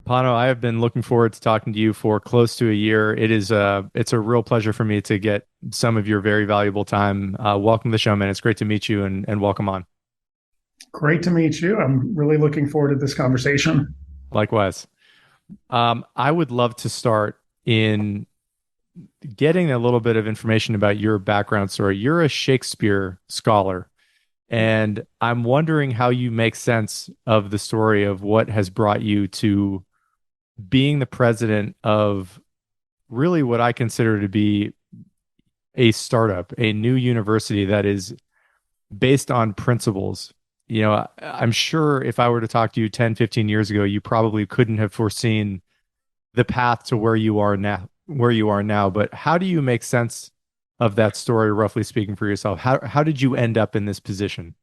Pano, I have been looking forward to talking to you for close to a year. It's a real pleasure for me to get some of your very valuable time. Welcome to the show, man. It's great to meet you and welcome on. Great to meet you. I'm really looking forward to this conversation. Likewise. I would love to start in getting a little bit of information about your background story. You're a Shakespeare scholar, and I'm wondering how you make sense of the story of what has brought you to being the president of really what I consider to be a startup, a new university that is based on principles. I'm sure if I were to talk to you 10, 15 years ago, you probably couldn't have foreseen the path to where you are now. But how do you make sense of that story, roughly speaking, for yourself? How did you end up in this position?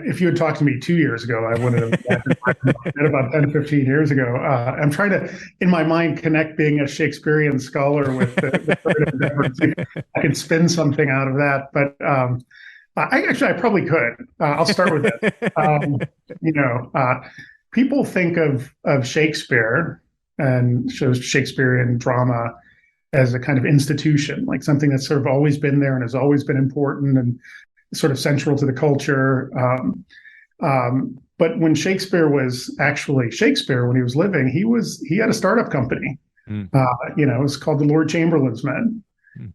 If you had talked to me 2 years ago, I wouldn't have said about 10, 15 years ago. I'm trying to, in my mind, connect being a Shakespearean scholar with the third endeavor. See if I could spin something out of that. But I probably could. I'll start with this. Um, you know, People think of Shakespeare and shows Shakespearean drama as a kind of institution, like something that's sort of always been there and has always been important and sort of central to the culture. But when Shakespeare was actually Shakespeare, when he was living, he had a startup company. Mm, It was called the Lord Chamberlain's Men, mm,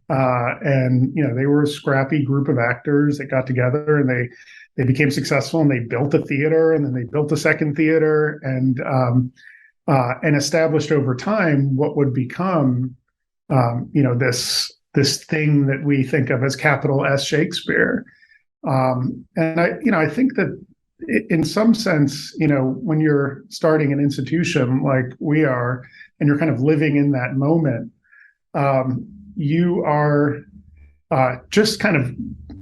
and they were a scrappy group of actors that got together and they became successful and they built a theater and then they built a second theater and established over time what would become this thing that we think of as capital S Shakespeare. And I think that in some sense, when you're starting an institution like we are, and you're kind of living in that moment, you are just kind of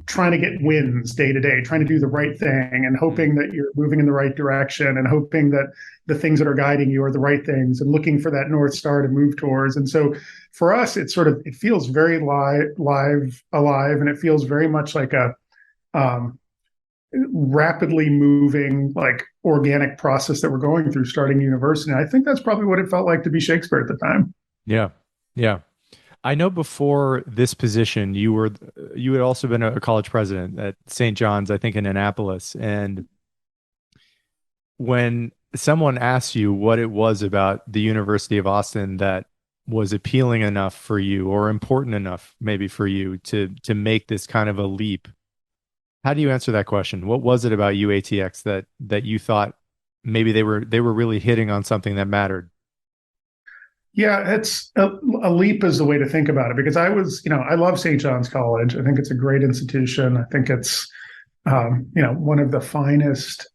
trying to get wins day to day, trying to do the right thing and mm. hoping that you're moving in the right direction and hoping that the things that are guiding you are the right things and looking for that North Star to move towards. And so for us, it feels very alive, and it feels very much like a um, rapidly moving, like organic process that we're going through starting university. And I think that's probably what it felt like to be Shakespeare at the time. Yeah. Yeah. I know before this position, you had also been a college president at St. John's, I think in Annapolis. And when someone asks you what it was about the University of Austin that was appealing enough for you or important enough maybe for you to make this kind of a leap, how do you answer that question? What was it about UATX that you thought maybe they were really hitting on something that mattered? Yeah, it's a leap is the way to think about it because I love St. John's College. I think it's a great institution. I think it's, one of the finest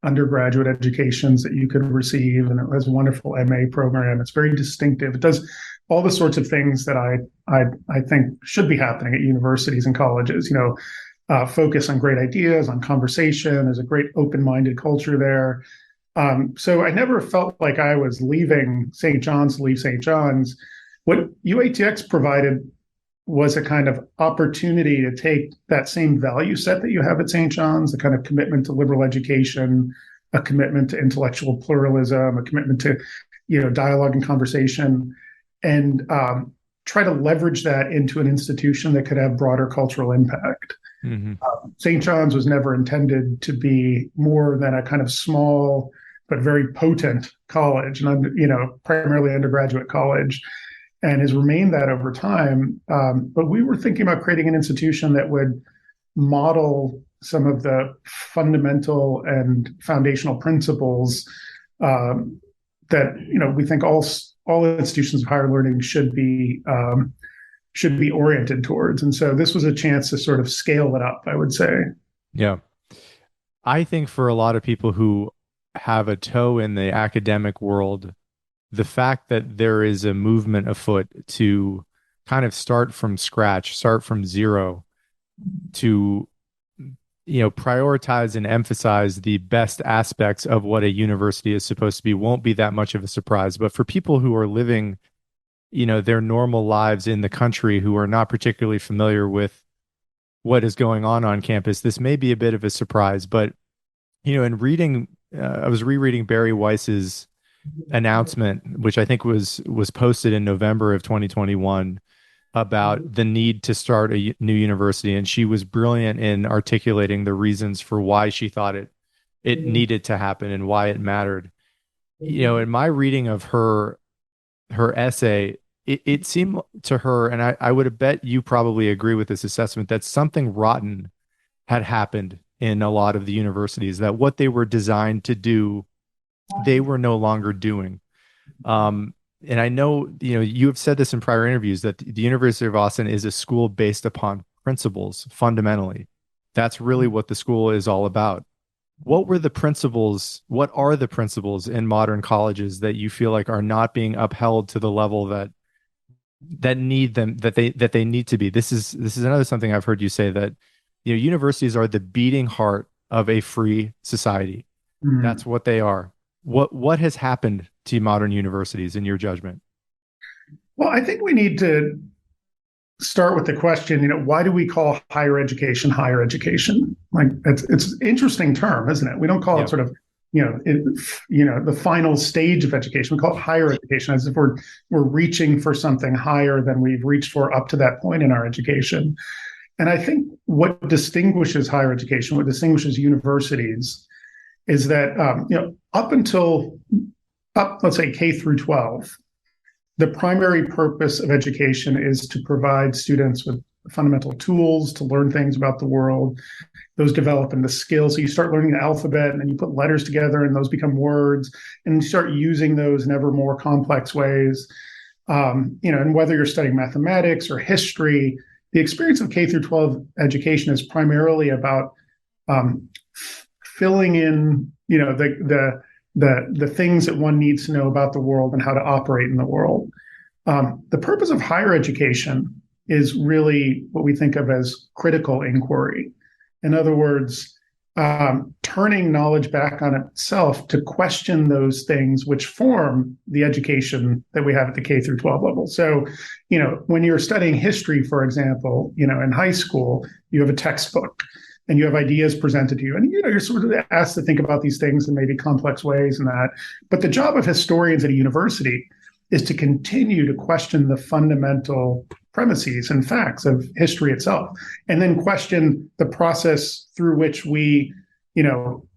undergraduate educations that you could receive, and it has a wonderful MA program. It's very distinctive. It does all the sorts of things that I think should be happening at universities and colleges. Focus on great ideas, on conversation. There's a great open-minded culture there. So I never felt like I was leaving St. John's to leave St. John's. What UATX provided was a kind of opportunity to take that same value set that you have at St. John's, the kind of commitment to liberal education, a commitment to intellectual pluralism, a commitment to, dialogue and conversation, and try to leverage that into an institution that could have broader cultural impact. Hmm. St. John's was never intended to be more than a kind of small but very potent college, and primarily undergraduate college, and has remained that over time. But we were thinking about creating an institution that would model some of the fundamental and foundational principles that we think all institutions of higher learning should be oriented towards. And so this was a chance to sort of scale it up, I would say. Yeah. I think for a lot of people who have a toe in the academic world, the fact that there is a movement afoot to kind of start from scratch, start from zero, to prioritize and emphasize the best aspects of what a university is supposed to be won't be that much of a surprise. But for people who are living, their normal lives in the country, who are not particularly familiar with what is going on campus, this may be a bit of a surprise. But in reading I was rereading Barry Weiss's announcement, which I think was posted in November of 2021, about the need to start a new university, and she was brilliant in articulating the reasons for why she thought it needed to happen and why it mattered. In my reading of her essay, it seemed to her, and I would have bet you probably agree with this assessment, that something rotten had happened in a lot of the universities, that what they were designed to do, they were no longer doing. And I know, you have said this in prior interviews, that the University of Austin is a school based upon principles fundamentally. That's really what the school is all about. What were the principles? What are the principles in modern colleges that you feel like are not being upheld to the level that need them, that they need to be? This is another something I've heard you say, that universities are the beating heart of a free society. Mm. That's what they are. What has happened to modern universities in your judgment? Well, I think we need to start with the question, why do we call higher education higher education? Like, it's an interesting term, isn't it? We don't call it Yeah. sort of, the final stage of education. We call it higher education, as if we're reaching for something higher than we've reached for up to that point in our education. And I think what distinguishes higher education, what distinguishes universities, is that let's say K through 12, the primary purpose of education is to provide students with fundamental tools to learn things about the world. Those develop into skills. So you start learning the alphabet, and then you put letters together, and those become words, and you start using those in ever more complex ways. And whether you're studying mathematics or history, the experience of K through 12 education is primarily about filling in, the things that one needs to know about the world and how to operate in the world. The purpose of higher education is really what we think of as critical inquiry. In other words, turning knowledge back on itself to question those things which form the education that we have at the K through 12 level. So, when you're studying history, for example, in high school, you have a textbook and you have ideas presented to you, and you're sort of asked to think about these things in maybe complex ways and that. But the job of historians at a university is to continue to question the fundamental premises and facts of history itself, and then question the process through which we,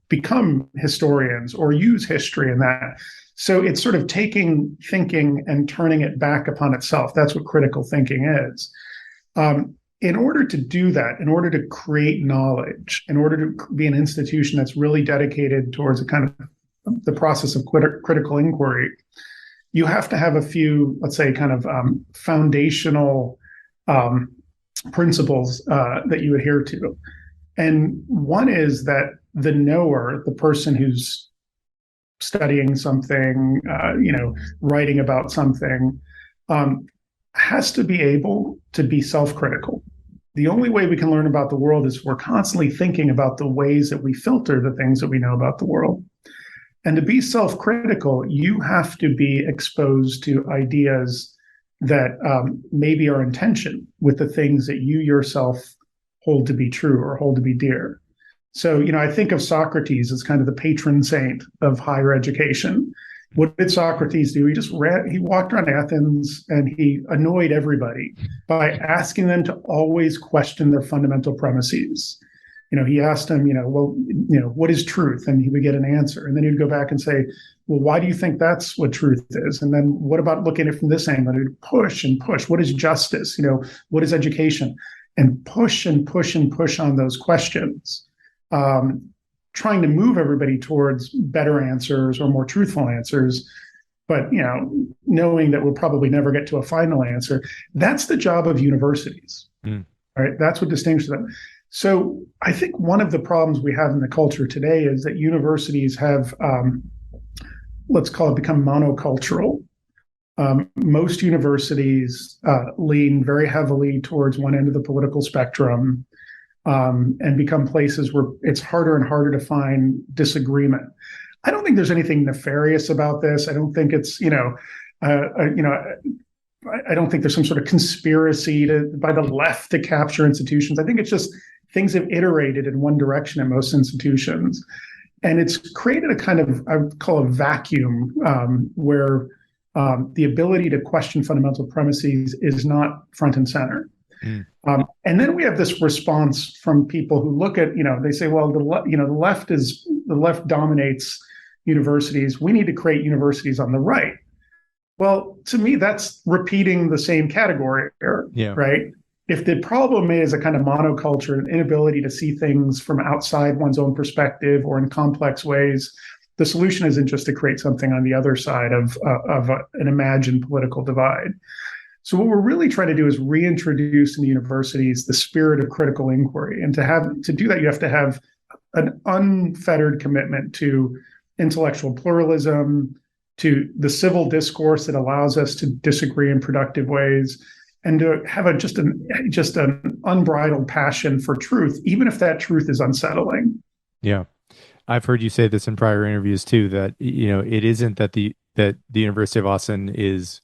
become historians or use history in that. So it's sort of taking thinking and turning it back upon itself. That's what critical thinking is. In order to do that, in order to create knowledge, in order to be an institution that's really dedicated towards a kind of the process of critical inquiry, you have to have a few, let's say, kind of foundational principles that you adhere to. And one is that the knower, the person who's studying something, writing about something, has to be able to be self-critical. The only way we can learn about the world is we're constantly thinking about the ways that we filter the things that we know about the world. And to be self-critical, you have to be exposed to ideas that maybe are in tension with the things that you yourself hold to be true or hold to be dear. So, I think of Socrates as kind of the patron saint of higher education. What did Socrates do? He walked around Athens and he annoyed everybody by asking them to always question their fundamental premises. He asked them, what is truth? And he would get an answer. And then he'd go back and say, well, why do you think that's what truth is? And then what about looking at it from this angle? And he'd push and push. What is justice? What is education? And push and push and push on those questions, trying to move everybody towards better answers or more truthful answers. But, knowing that we'll probably never get to a final answer. That's the job of universities, right? That's what distinguishes them. So I think one of the problems we have in the culture today is that universities have, let's call it, become monocultural. Most universities lean very heavily towards one end of the political spectrum, and become places where it's harder and harder to find disagreement. I don't think there's anything nefarious about this. I don't think it's, I don't think there's some sort of conspiracy by the left to capture institutions. I think it's just things have iterated in one direction in most institutions. And it's created a kind of, I would call a vacuum, where the ability to question fundamental premises is not front and center. Mm. And then we have this response from people who look at, they say, well, the left dominates universities. We need to create universities on the right. Well, to me, that's repeating the same category, Yeah. right? If the problem is a kind of monoculture, an inability to see things from outside one's own perspective or in complex ways, the solution isn't just to create something on the other side of an imagined political divide. So what we're really trying to do is reintroduce in the universities the spirit of critical inquiry. And to do that, you have to have an unfettered commitment to intellectual pluralism, to the civil discourse that allows us to disagree in productive ways, and to have just an unbridled passion for truth, even if that truth is unsettling. Yeah. I've heard you say this in prior interviews too, that, it isn't that the University of Austin is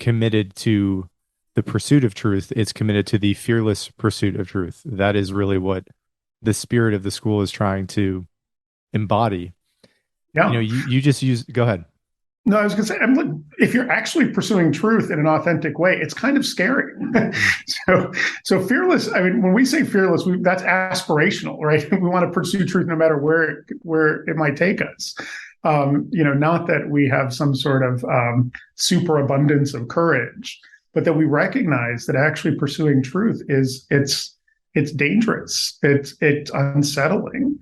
committed to the pursuit of truth. It's committed to the fearless pursuit of truth. That is really what the spirit of the school is trying to embody. Yeah. You just go ahead. No, I was going to say, if you're actually pursuing truth in an authentic way, it's kind of scary. So fearless. I mean, when we say fearless, that's aspirational, right? We want to pursue truth no matter where it might take us. Not that we have some sort of superabundance of courage, but that we recognize that actually pursuing truth it's dangerous, it's unsettling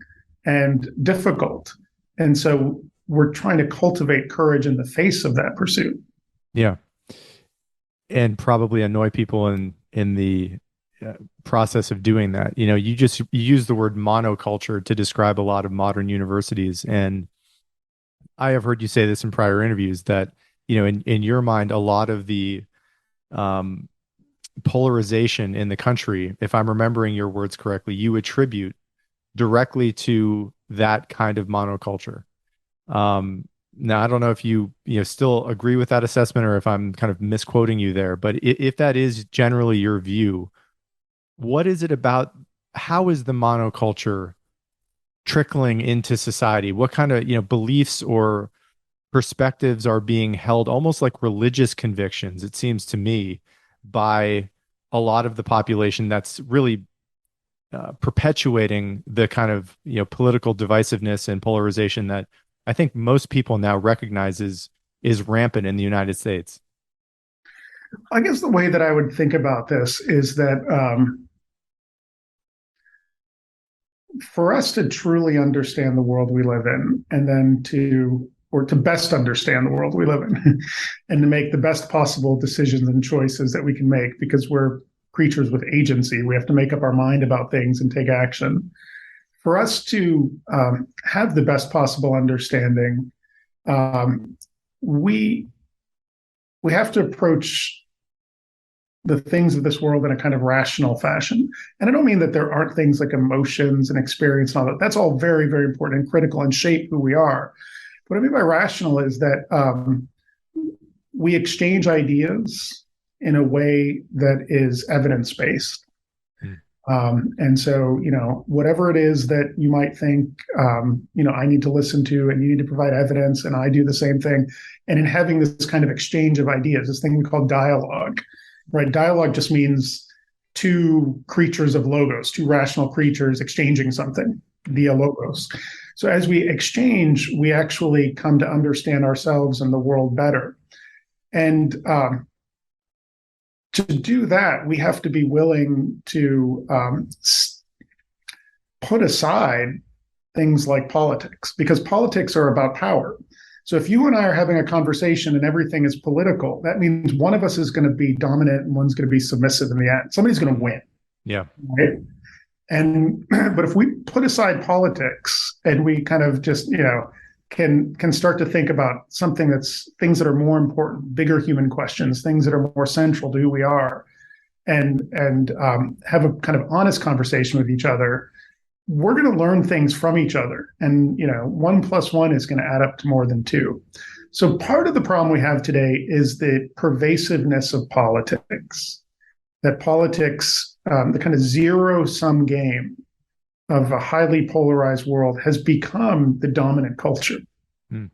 and difficult, and so we're trying to cultivate courage in the face of that pursuit. Yeah. And probably annoy people in the process of doing that. You use the word monoculture to describe a lot of modern universities. And I have heard you say this in prior interviews that, in your mind, a lot of the polarization in the country, if I'm remembering your words correctly, you attribute directly to that kind of monoculture. Now, I don't know if you still agree with that assessment or if I'm kind of misquoting you there, but if that is generally your view, what is it about? How is the monoculture trickling into society? What kind of, beliefs or perspectives are being held almost like religious convictions, it seems to me, by a lot of the population that's really perpetuating the kind of, political divisiveness and polarization that I think most people now recognize is rampant in the United States? I guess the way that I would think about this is that for us to truly understand the world we live in, and then to best understand the world we live in, and to make the best possible decisions and choices that we can make, because we're creatures with agency, we have to make up our mind about things and take action. For us to have the best possible understanding, we have to approach the things of this world in a kind of rational fashion. And I don't mean that there aren't things like emotions and experience and all that. That's all very, very important and critical and shape who we are. What I mean by rational is that we exchange ideas in a way that is evidence-based. And so, whatever it is that you might think, I need to listen to, and you need to provide evidence, and I do the same thing. And in having this kind of exchange of ideas, this thing we call dialogue, right? Dialogue just means two creatures of logos, two rational creatures exchanging something via logos. So as we exchange, we actually come to understand ourselves and the world better. And to do that, we have to be willing to put aside things like politics, because politics are about power. So if you and I are having a conversation and everything is political, that means one of us is going to be dominant and one's going to be submissive in the end. Somebody's going to win. Yeah. Right? But if we put aside politics and we kind of just, can start to think about things that are more important, bigger human questions, things that are more central to who we are, and have a kind of honest conversation with each other, we're going to learn things from each other. And, 1 + 1 is going to add up to more than 2. So part of the problem we have today is the pervasiveness of politics, that politics, the kind of zero-sum game of a highly polarized world has become the dominant culture. Mm.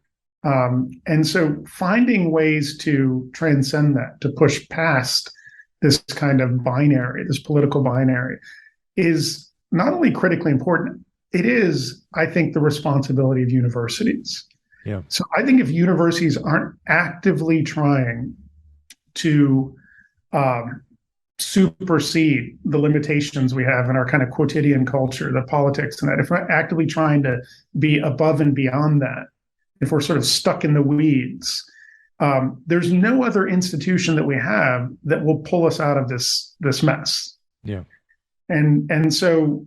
And so finding ways to transcend that, to push past this kind of binary, this political binary, is not only critically important, it is, I think, the responsibility of universities. Yeah. So I think if universities aren't actively trying to supersede the limitations we have in our kind of quotidian culture, the politics and that, if we're actively trying to be above and beyond that, if we're sort of stuck in the weeds, there's no other institution that we have that will pull us out of this mess. Yeah. And so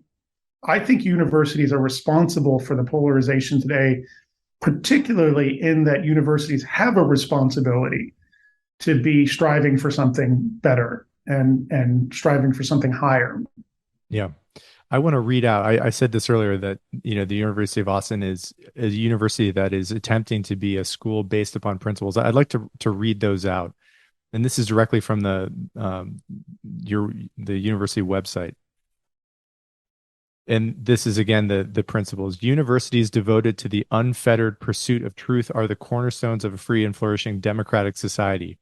I think universities are responsible for the polarization today, particularly in that universities have a responsibility to be striving for something better and striving for something higher. Yeah. I want to read out. I said this earlier that, the University of Austin is a university that is attempting to be a school based upon principles. I'd like to read those out. And this is directly from the university website. And this is again the principles. Universities devoted to the unfettered pursuit of truth are the cornerstones of a free and flourishing democratic society.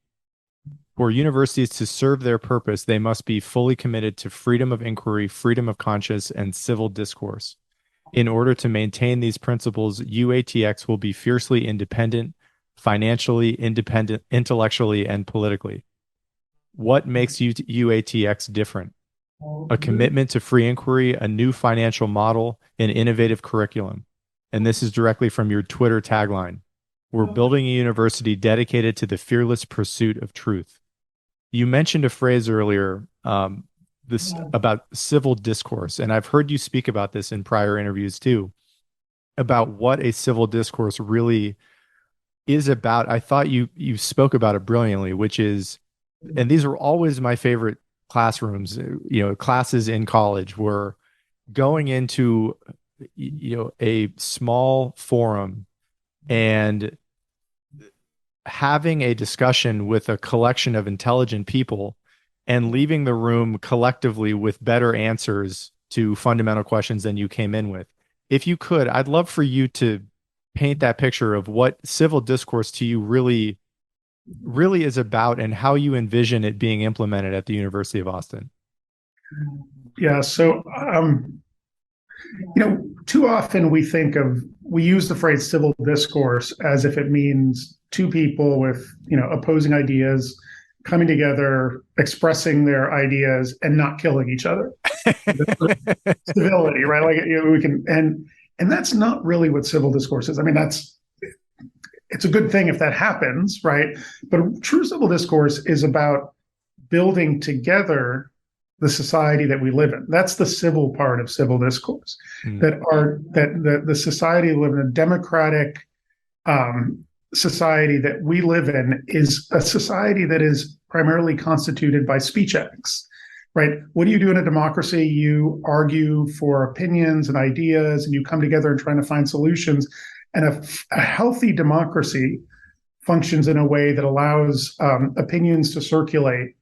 For universities to serve their purpose, they must be fully committed to freedom of inquiry, freedom of conscience, and civil discourse. In order to maintain these principles, UATX will be fiercely independent, financially independent, intellectually, and politically. What makes UATX different? A commitment to free inquiry, a new financial model, an innovative curriculum. And this is directly from your Twitter tagline. We're building a university dedicated to the fearless pursuit of truth. You mentioned a phrase earlier, this about civil discourse, and I've heard you speak about this in prior interviews too, about what a civil discourse really is about. I thought you spoke about it brilliantly, which is, and these were always my favorite classrooms, classes in college were going into, a small forum and having a discussion with a collection of intelligent people and leaving the room collectively with better answers to fundamental questions than you came in with. If you could, I'd love for you to paint that picture of what civil discourse to you really is about and how you envision it being implemented at the University of Austin. Yeah. So, too often we use the phrase civil discourse as if it means two people with, opposing ideas coming together, expressing their ideas and not killing each other. Civility, right? Like, we can, and that's not really what civil discourse is. I mean, it's a good thing if that happens, right? But true civil discourse is about building together the society that we live in. That's the civil part of civil discourse. That the society we live in, a democratic society that we live in, is a society that is primarily constituted by speech ethics, right? What do you do in a democracy? You argue for opinions and ideas, and you come together and trying to find solutions. And a healthy democracy functions in a way that allows opinions to circulate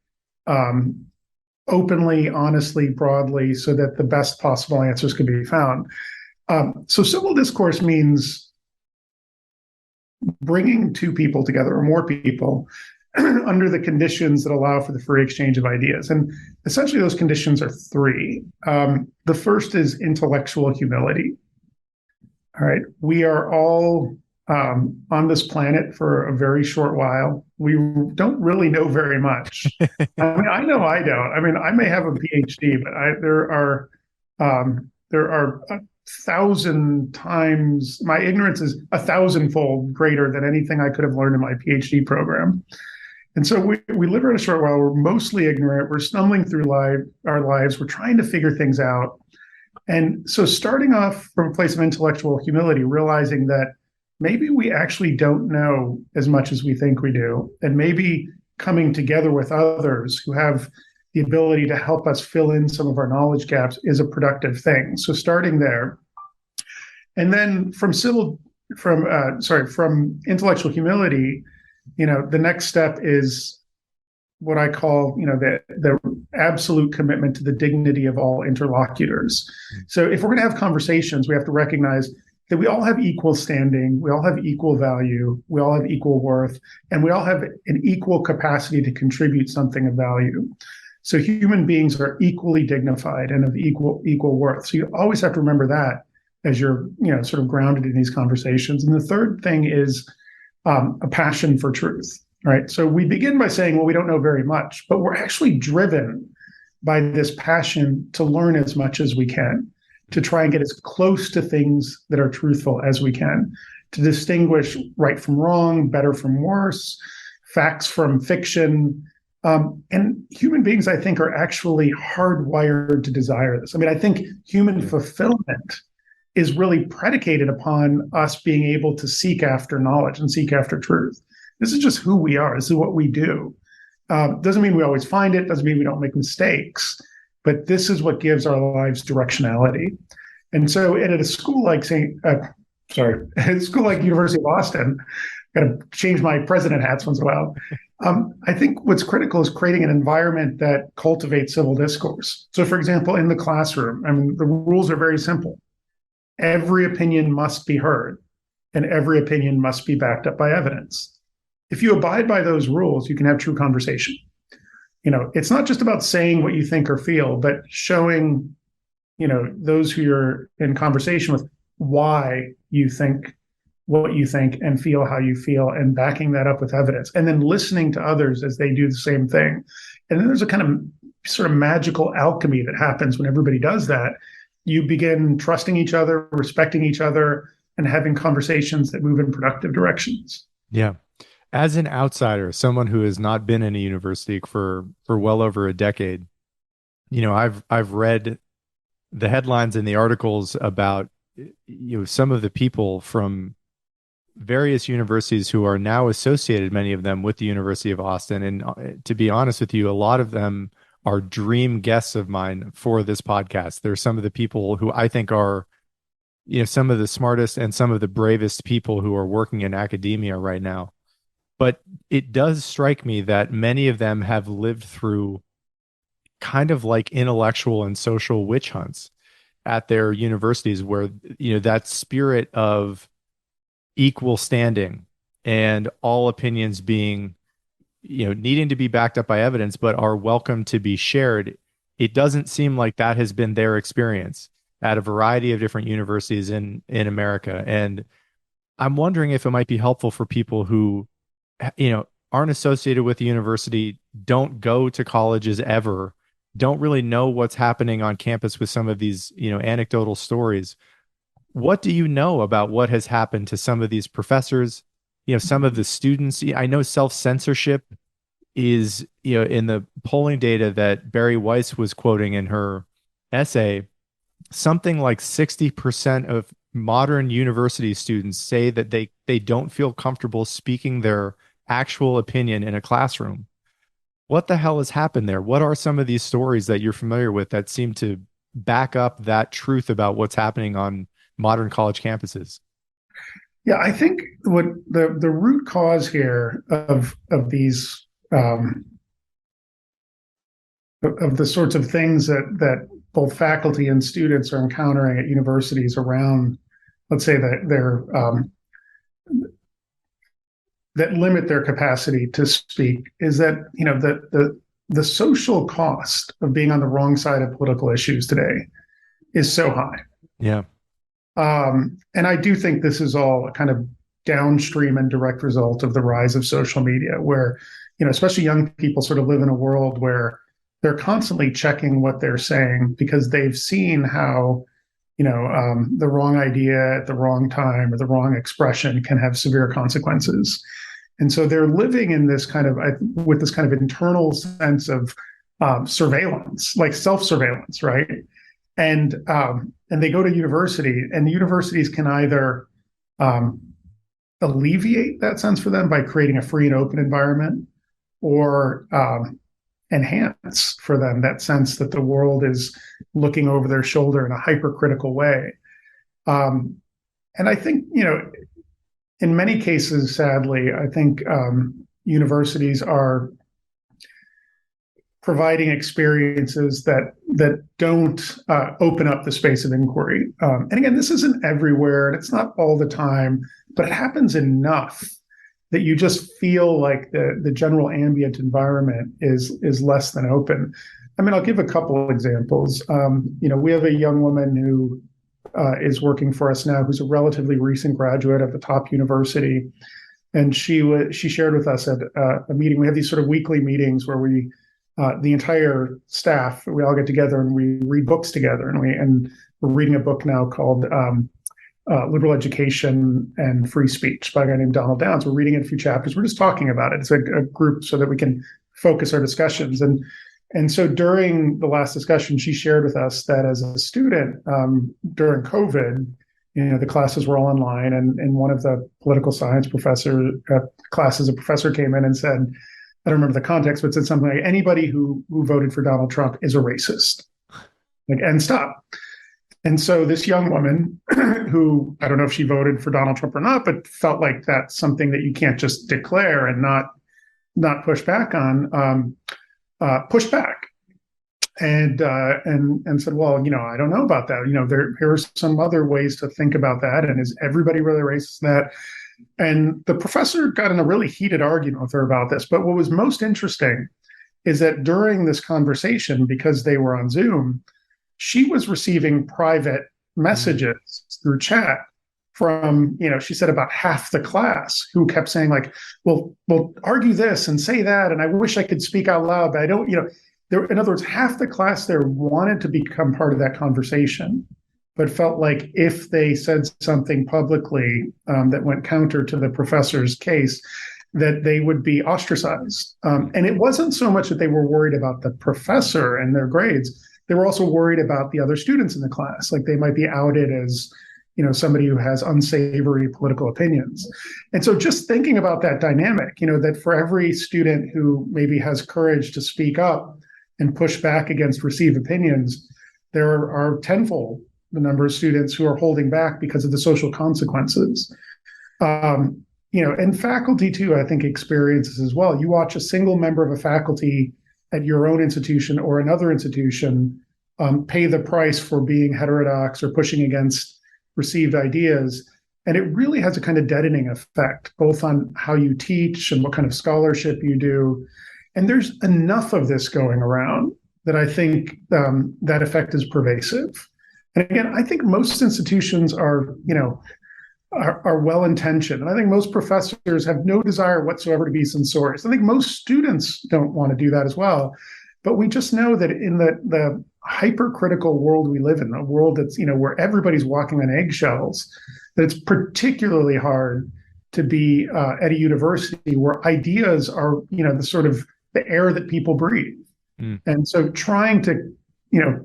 openly, honestly, broadly, so that the best possible answers can be found. So civil discourse means bringing two people together or more people under the conditions that allow for the free exchange of ideas. And essentially those conditions are three. The first is intellectual humility. All right. We are all on this planet for a very short while. We don't really know very much. I mean, I know I don't. I mean, I may have a PhD, but there are 1,000 times, my ignorance is 1,000-fold greater than anything I could have learned in my PhD program. And so we live in a short while. We're mostly ignorant. We're stumbling through our lives. We're trying to figure things out. And so starting off from a place of intellectual humility, realizing that maybe we actually don't know as much as we think we do, and maybe coming together with others who have the ability to help us fill in some of our knowledge gaps is a productive thing. So starting there. And then from intellectual humility, the next step is what I call, the absolute commitment to the dignity of all interlocutors. So if we're going to have conversations, we have to recognize that we all have equal standing, we all have equal value, we all have equal worth, and we all have an equal capacity to contribute something of value. So human beings are equally dignified and of equal worth. So you always have to remember that as you're, sort of grounded in these conversations. And the third thing is a passion for truth, right? So we begin by saying, well, we don't know very much, but we're actually driven by this passion to learn as much as we can, to try and get as close to things that are truthful as we can, to distinguish right from wrong, better from worse, facts from fiction. And human beings, I think, are actually hardwired to desire this. I mean, I think human fulfillment is really predicated upon us being able to seek after knowledge and seek after truth. This is just who we are. This is what we do. Doesn't mean we always find it. Doesn't mean we don't make mistakes. But this is what gives our lives directionality. And so, at a school like at a school like University of Boston, got to change my president hats once in a while. I think what's critical is creating an environment that cultivates civil discourse. So, for example, in the classroom, I mean, the rules are very simple. Every opinion must be heard, and every opinion must be backed up by evidence. If you abide by those rules, you can have true conversation. It's not just about saying what you think or feel, but showing, those who you're in conversation with why you think what you think and feel how you feel, and backing that up with evidence, and then listening to others as they do the same thing. And then there's a kind of sort of magical alchemy that happens when everybody does that. You begin trusting each other, respecting each other, and having conversations that move in productive directions. Yeah. As an outsider, someone who has not been in a university for well over a decade, I've read the headlines and the articles about some of the people from various universities who are now associated, many of them, with the University of Austin. And to be honest with you, a lot of them are dream guests of mine for this podcast. They're some of the people who I think are, some of the smartest and some of the bravest people who are working in academia right now. But it does strike me that many of them have lived through kind of like intellectual and social witch hunts at their universities, where, that spirit of equal standing and all opinions being, needing to be backed up by evidence, but are welcome to be shared. It doesn't seem like that has been their experience at a variety of different universities in America. And I'm wondering if it might be helpful for people who, aren't associated with the university, don't go to colleges ever, don't really know what's happening on campus with some of these, anecdotal stories. What do you know about what has happened to some of these professors, some of the students? I know self-censorship is, in the polling data that Barry Weiss was quoting in her essay, something like 60% of modern university students say that they don't feel comfortable speaking their actual opinion in a classroom. What the hell has happened there? What are some of these stories that you're familiar with that seem to back up that truth about what's happening on modern college campuses? Yeah, I think what the root cause here of these of the sorts of things that both faculty and students are encountering at universities around, let's say, that limit their capacity to speak, is that the social cost of being on the wrong side of political issues today is so high. Yeah. And I do think this is all a kind of downstream and direct result of the rise of social media, where, especially young people sort of live in a world where they're constantly checking what they're saying because they've seen how, the wrong idea at the wrong time or the wrong expression can have severe consequences. And so they're living in this with this kind of internal sense of surveillance, like self-surveillance, right? And they go to university, and universities can either alleviate that sense for them by creating a free and open environment, or enhance for them that sense that the world is looking over their shoulder in a hypercritical way. And I think, in many cases, sadly, I think universities are providing experiences that don't open up the space of inquiry. And again, this isn't everywhere, and it's not all the time, but it happens enough that you just feel like the general ambient environment is less than open. I mean, I'll give a couple of examples. We have a young woman who is working for us now, who's a relatively recent graduate of the top university, and she shared with us at a meeting. We have these sort of weekly meetings where the entire staff, we all get together and we read books together, and we're reading a book now called Liberal Education and Free Speech by a guy named Donald Downs. We're reading it a few chapters. We're just talking about it. It's a group so that we can focus our discussions. And so during the last discussion, she shared with us that as a student during COVID, the classes were all online, and one of the political science classes, a professor came in and said, I don't remember the context, but said something like, anybody who voted for Donald Trump is a racist. And stop. And so this young woman, who I don't know if she voted for Donald Trump or not, but felt like that's something that you can't just declare and not push back on, pushed back and said, well, I don't know about that. Here are some other ways to think about that. And is everybody really racist? That? And the professor got in a really heated argument with her about this. But what was most interesting is that during this conversation, because they were on Zoom, she was receiving private messages through chat from, she said about half the class, who kept saying like, well, argue this and say that. And I wish I could speak out loud, but I don't, in other words, half the class there wanted to become part of that conversation, but felt like if they said something publicly that went counter to the professor's case, that they would be ostracized. And it wasn't so much that they were worried about the professor and their grades. They were also worried about the other students in the class. Like they might be outed as, somebody who has unsavory political opinions. And so just thinking about that dynamic, that for every student who maybe has courage to speak up and push back against received opinions, there are tenfold the number of students who are holding back because of the social consequences. And faculty too, I think, experiences as well. You watch a single member of a faculty at your own institution or another institution pay the price for being heterodox or pushing against received ideas. And it really has a kind of deadening effect, both on how you teach and what kind of scholarship you do. And there's enough of this going around that I think that effect is pervasive. And again, I think most institutions are well-intentioned. And I think most professors have no desire whatsoever to be censorious. I think most students don't want to do that as well. But we just know that in the hypercritical world we live in, a world that's, where everybody's walking on eggshells, that it's particularly hard to be at a university where ideas are, the sort of the air that people breathe. And so trying to,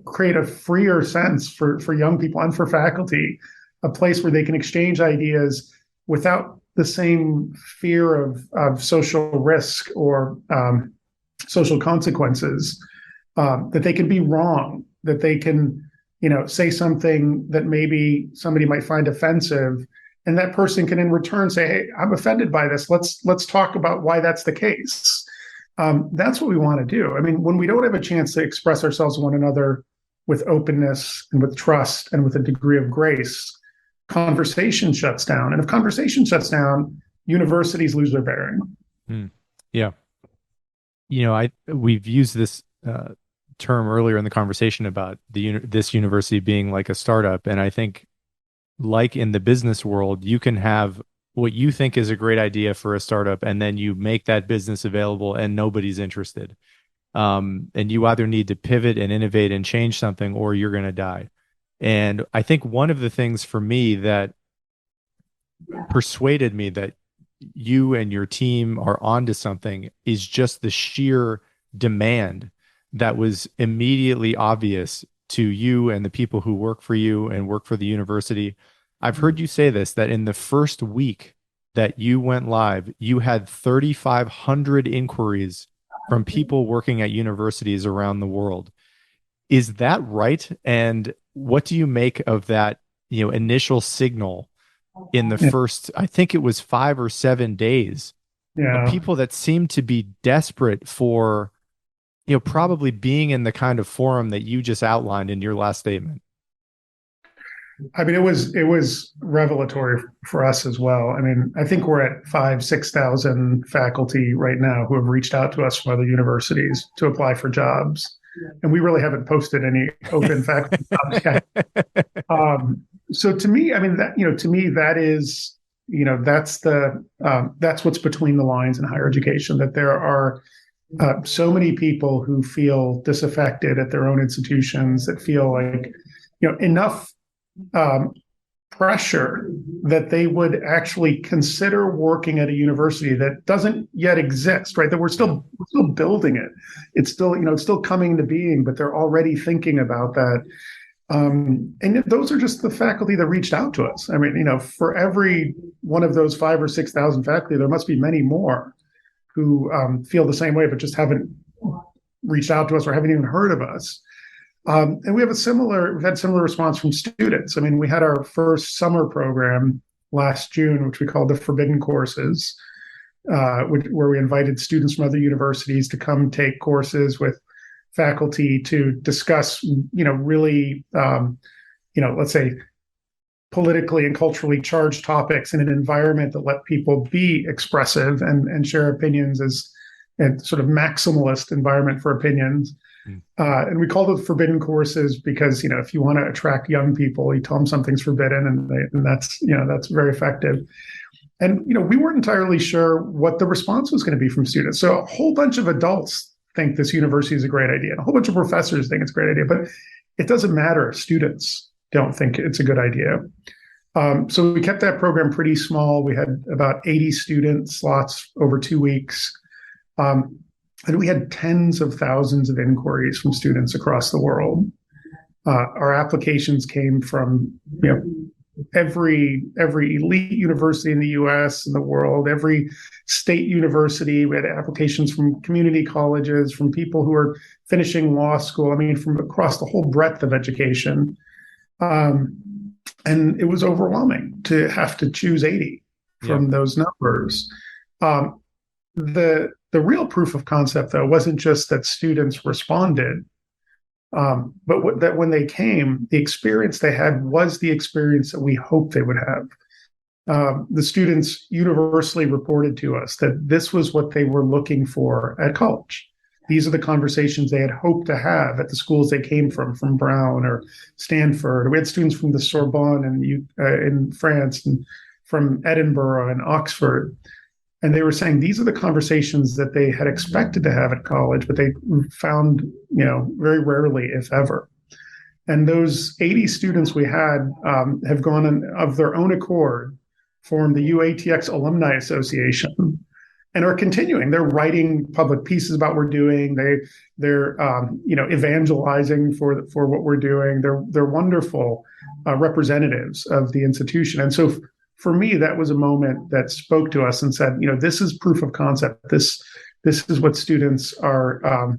create a freer sense for young people and for faculty, a place where they can exchange ideas without the same fear of social risk or social consequences, that they can be wrong, that they can, say something that maybe somebody might find offensive, and that person can in return say, hey, I'm offended by this. Let's talk about why that's the case. That's what we want to do. I mean, when we don't have a chance to express ourselves to one another with openness and with trust and with a degree of grace, conversation shuts down. And if conversation shuts down, universities lose their bearing. Yeah. We've used this term earlier in the conversation about this university being like a startup. And I think, like in the business world, you can have what you think is a great idea for a startup, and then you make that business available and nobody's interested. And you either need to pivot and innovate and change something, or you're going to die. And I think one of the things for me that persuaded me that you and your team are onto something is just the sheer demand that was immediately obvious to you and the people who work for you and work for the university. I've heard you say this, that in the first week that you went live, you had 3,500 inquiries from people working at universities around the world. Is that right? And what do you make of that, initial signal in the first, I think it was 5 or 7 days, of people that seemed to be desperate for, probably being in the kind of forum that you just outlined in your last statement. I mean, it was revelatory for us as well. I mean, I think we're at 5,000, 6,000 faculty right now who have reached out to us from other universities to apply for jobs, and we really haven't posted any open faculty jobs yet. So to me, I mean, to me that is, that's what's between the lines in higher education. That there are so many people who feel disaffected at their own institutions, that feel like enough um, pressure that they would actually consider working at a university that doesn't yet exist, right? That we're still building it. It's still, it's still coming to being, but they're already thinking about that. And those are just the faculty that reached out to us. I mean, for every one of those 5 or 6,000 faculty, there must be many more who feel the same way, but just haven't reached out to us or haven't even heard of us. And we've had similar response from students. I mean, we had our first summer program last June, which we called the Forbidden Courses, where we invited students from other universities to come take courses with faculty to discuss, really, let's say, politically and culturally charged topics in an environment that let people be expressive and share opinions as a sort of maximalist environment for opinions. And we call it forbidden courses because, if you want to attract young people, you tell them something's forbidden, and that's very effective. And, we weren't entirely sure what the response was going to be from students. So a whole bunch of adults think this university is a great idea, and a whole bunch of professors think it's a great idea, but it doesn't matter if students don't think it's a good idea. So we kept that program pretty small. We had about 80 student slots over 2 weeks. And we had tens of thousands of inquiries from students across the world. Our applications came from every elite university in the U.S. and the world, every state university. We had applications from community colleges, from people who are finishing law school. I mean, from across the whole breadth of education. And it was overwhelming to have to choose 80 from those numbers. The real proof of concept, though, wasn't just that students responded, but that when they came, the experience they had was the experience that we hoped they would have. The students universally reported to us that this was what they were looking for at college. These are the conversations they had hoped to have at the schools they came from Brown or Stanford. We had students from the Sorbonne in France, and from Edinburgh and Oxford. And they were saying these are the conversations that they had expected to have at college, but they found, very rarely, if ever. And those 80 students we had have gone of their own accord, formed the UATX Alumni Association, and are continuing. They're writing public pieces about what we're doing. They're evangelizing for what we're doing. They're wonderful representatives of the institution. And so for me, that was a moment that spoke to us and said, this is proof of concept. This is what students are.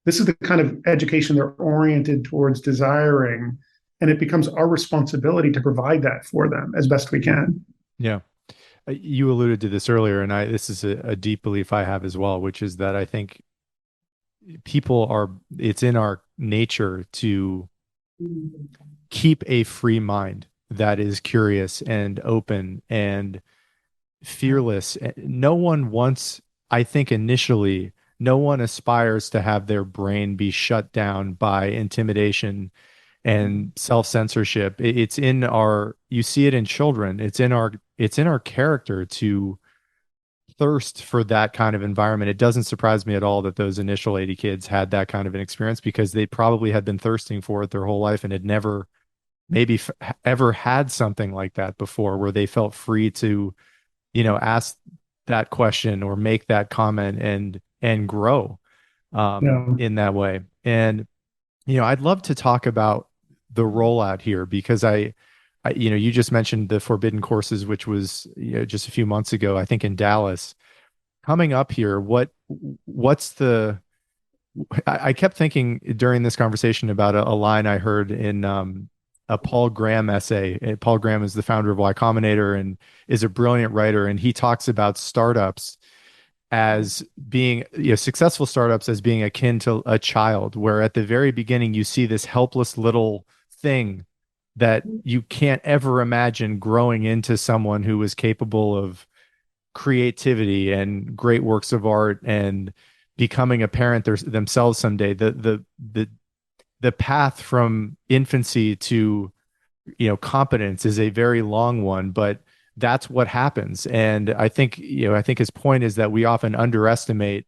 This is the kind of education they're oriented towards desiring, and it becomes our responsibility to provide that for them as best we can. Yeah. You alluded to this earlier, and this is a deep belief I have as well, which is that I think it's in our nature to keep a free mind that is curious and open and fearless. No one wants, I think initially, no one aspires to have their brain be shut down by intimidation and self-censorship. You see it in children. It's in our character to thirst for that kind of environment. It doesn't surprise me at all that those initial 80 kids had that kind of an experience, because they probably had been thirsting for it their whole life and had never maybe ever had something like that before, where they felt free to, ask that question or make that comment and grow in that way. And, I'd love to talk about the rollout here, because you just mentioned the forbidden courses, which was, just a few months ago, I think in Dallas. Coming up here, I kept thinking during this conversation about a line I heard in a Paul Graham essay. Paul Graham is the founder of Y Combinator and is a brilliant writer. And he talks about startups as being, successful startups as being akin to a child, where at the very beginning you see this helpless little thing that you can't ever imagine growing into someone who is capable of creativity and great works of art and becoming a parent themselves someday. The path from infancy to competence is a very long one, but that's what happens. And I think his point is that we often underestimate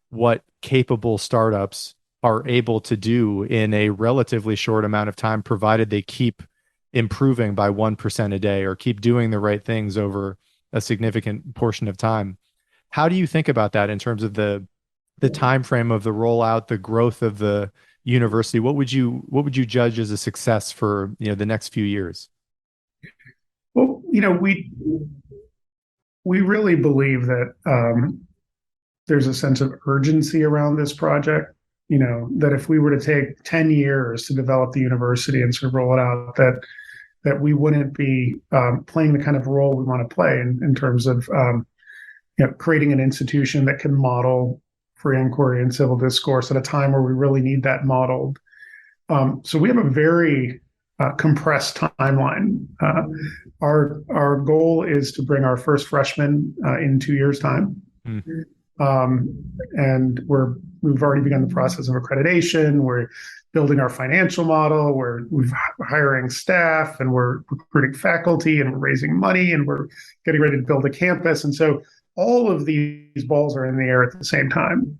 what capable startups are able to do in a relatively short amount of time, provided they keep improving by 1% a day or keep doing the right things over a significant portion of time. How do you think about that in terms of the time frame of the rollout, the growth of the university? What would you judge as a success for the next few years? Well, we really believe that there's a sense of urgency around this project. That if we were to take 10 years to develop the university and sort of roll it out, that we wouldn't be playing the kind of role we want to play in terms of creating an institution that can model free inquiry and civil discourse at a time where we really need that modeled. So we have a very compressed timeline. Our goal is to bring our first freshman in 2 years' time. Mm. And we've already begun the process of accreditation. We're building our financial model. We're hiring staff, and we're recruiting faculty, and we're raising money, and we're getting ready to build a campus. And so all of these balls are in the air at the same time.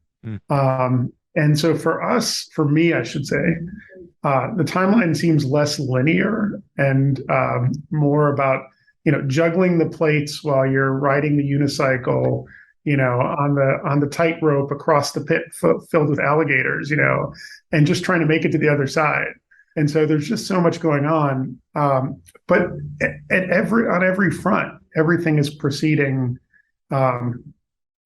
And so for me, I should say, the timeline seems less linear and more about juggling the plates while you're riding the unicycle, on the tightrope across the pit filled with alligators, and just trying to make it to the other side. And so there's just so much going on. But on every front, everything is proceeding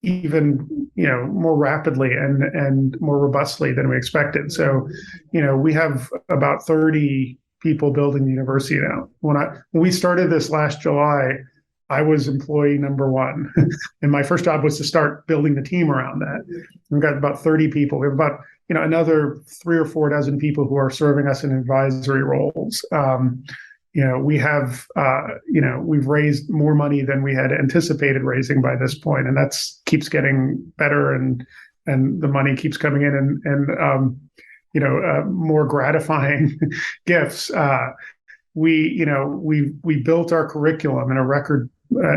even more rapidly and more robustly than we expected. So we have about 30 people building the university now. When we started this last July, I was employee number one, and my first job was to start building the team around that. We've got about 30 people. We have about another 3 or 4 dozen people who are serving us in advisory roles. We have we've raised more money than we had anticipated raising by this point, and that's keeps getting better, and the money keeps coming in, and more gratifying gifts. We built our curriculum in a record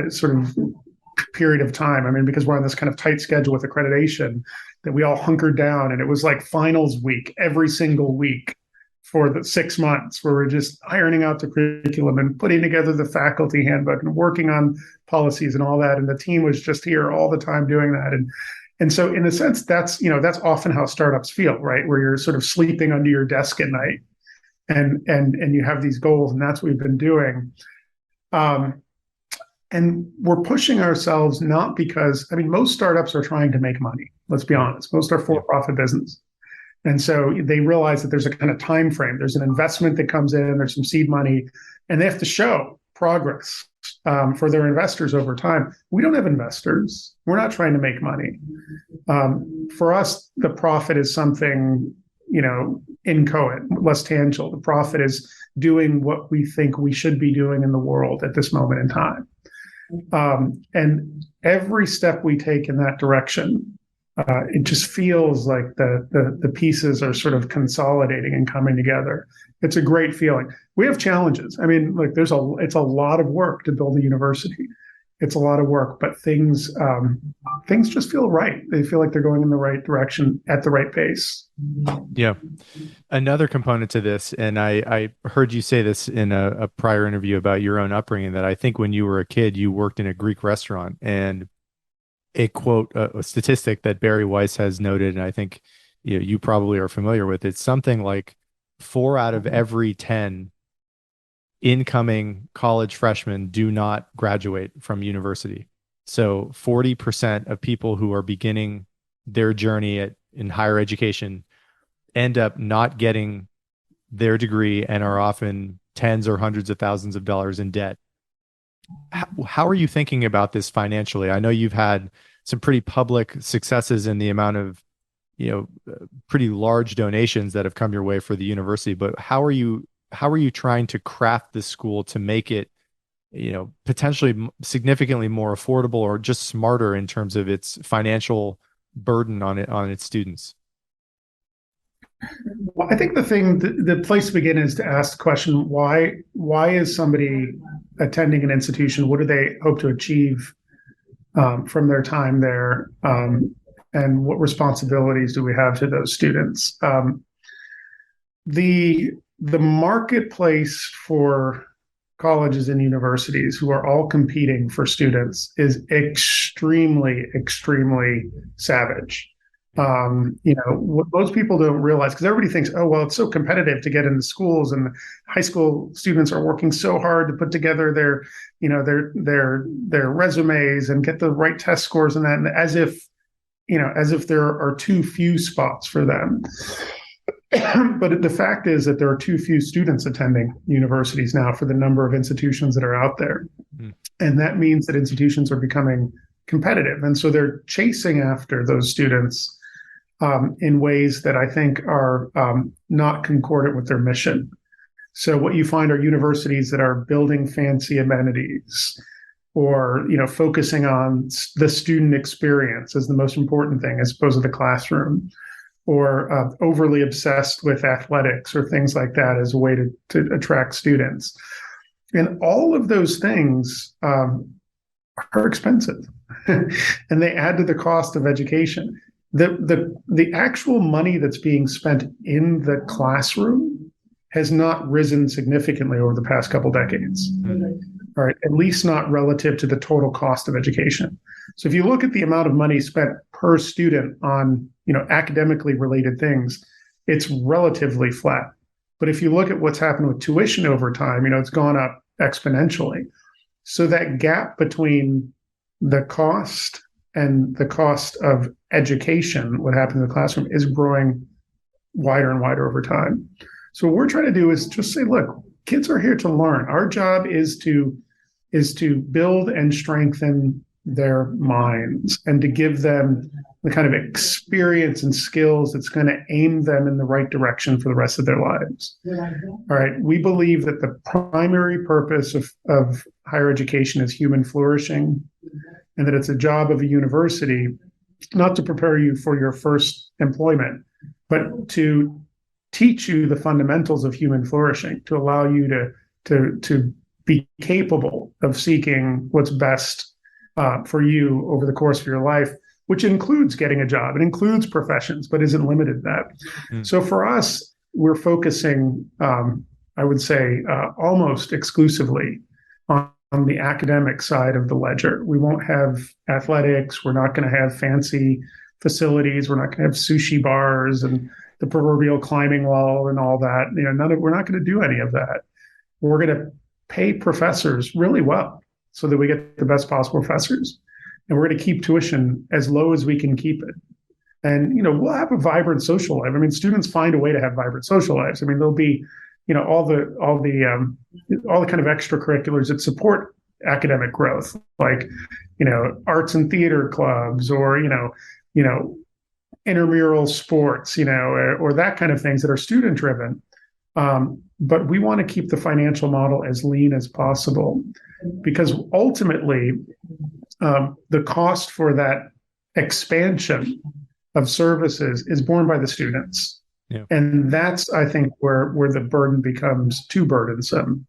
sort of period of time. I mean, because we're on this kind of tight schedule with accreditation, that we all hunkered down, and it was like finals week every single week for the 6 months, where we're just ironing out the curriculum and putting together the faculty handbook and working on policies and all that. And the team was just here all the time doing that. And so in a sense, that's often how startups feel, right? Where you're sort of sleeping under your desk at night, and you have these goals, and that's what we've been doing. And we're pushing ourselves not because, most startups are trying to make money. Let's be honest. Most are for-profit business. And so they realize that there's a kind of time frame. There's an investment that comes in, there's some seed money, and they have to show progress for their investors over time. We don't have investors. We're not trying to make money. For us, the profit is something, inchoate, less tangible. The profit is doing what we think we should be doing in the world at this moment in time. And every step we take in that direction, it just feels like the pieces are sort of consolidating and coming together. It's a great feeling. We have challenges. It's a lot of work to build a university. It's a lot of work, but things just feel right. They feel like they're going in the right direction at the right pace. Yeah. Another component to this, and I heard you say this in a prior interview about your own upbringing, that I think when you were a kid, you worked in a Greek restaurant, and a statistic that Barry Weiss has noted, and I think you probably are familiar with, it's something like 4 out of every 10 incoming college freshmen do not graduate from university. So 40% of people who are beginning their journey in higher education end up not getting their degree and are often tens or hundreds of thousands of dollars in debt. How are you thinking about this financially? I know you've had some pretty public successes in the amount of, pretty large donations that have come your way for the university. But how are you trying to craft this school to make it, potentially significantly more affordable or just smarter in terms of its financial burden on its students? Well, I think the place to begin is to ask the question, why is somebody attending an institution? What do they hope to achieve from their time there? And what responsibilities do we have to those students? The marketplace for colleges and universities, who are all competing for students, is extremely, extremely savage. What most people don't realize, because everybody thinks, oh, well, it's so competitive to get into schools, and high school students are working so hard to put together their resumes and get the right test scores and that, and as if there are too few spots for them. But the fact is that there are too few students attending universities now for the number of institutions that are out there. Mm. And that means that institutions are becoming competitive. And so they're chasing after those students in ways that I think are not concordant with their mission. So what you find are universities that are building fancy amenities, or focusing on the student experience as the most important thing as opposed to the classroom, or overly obsessed with athletics or things like that as a way to attract students. And all of those things are expensive, and they add to the cost of education. The actual money that's being spent in the classroom has not risen significantly over the past couple decades. Mm-hmm. All right, at least not relative to the total cost of education. So if you look at the amount of money spent per student on academically related things, it's relatively flat. But if you look at what's happened with tuition over time, it's gone up exponentially. So that gap between the cost and the cost of education, what happens in the classroom, is growing wider and wider over time. So what we're trying to do is just say, look, kids are here to learn. Our job is to build and strengthen their minds and to give them the kind of experience and skills that's going to aim them in the right direction for the rest of their lives. All right. We believe that the primary purpose of higher education is human flourishing, and that it's a job of a university not to prepare you for your first employment, but to teach you the fundamentals of human flourishing, to allow you to be capable of seeking what's best for you over the course of your life, which includes getting a job. It includes professions, but isn't limited to that. Mm. So for us, we're focusing, I would say, almost exclusively on the academic side of the ledger. We won't have athletics. We're not going to have fancy facilities. We're not going to have sushi bars and the proverbial climbing wall and all that. We're not going to do any of that. We're going to pay professors really well so that we get the best possible professors. And we're going to keep tuition as low as we can keep it. And, we'll have a vibrant social life. I mean, students find a way to have vibrant social lives. I mean, there'll be, all the kind of extracurriculars that support academic growth, like, arts and theater clubs, or, intramural sports, or that kind of things that are student driven. But we want to keep the financial model as lean as possible, because ultimately the cost for that expansion of services is borne by the students. Yeah. And that's, I think, where the burden becomes too burdensome.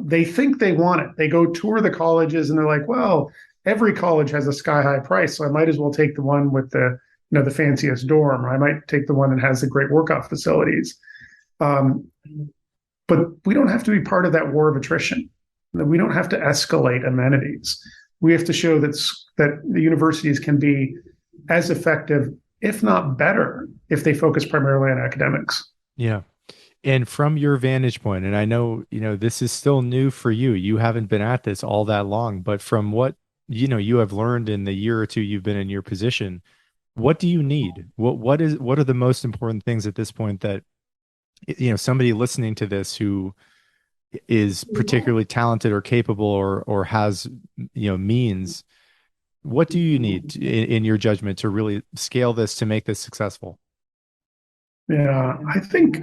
They think they want it. They go tour the colleges and they're like, well, every college has a sky high price, so I might as well take the one with the fanciest dorm, or I might take the one that has the great workout facilities. But we don't have to be part of that war of attrition. We don't have to escalate amenities. We have to show that the universities can be as effective, if not better, if they focus primarily on academics. Yeah. And from your vantage point, and I know, this is still new for you. You haven't been at this all that long, but from what, you have learned in the year or two you've been in your position, what do you need? What are the most important things at this point that, somebody listening to this who is particularly talented or capable or has, means, What do you need in your judgment to really scale this to make this successful? Yeah, I think,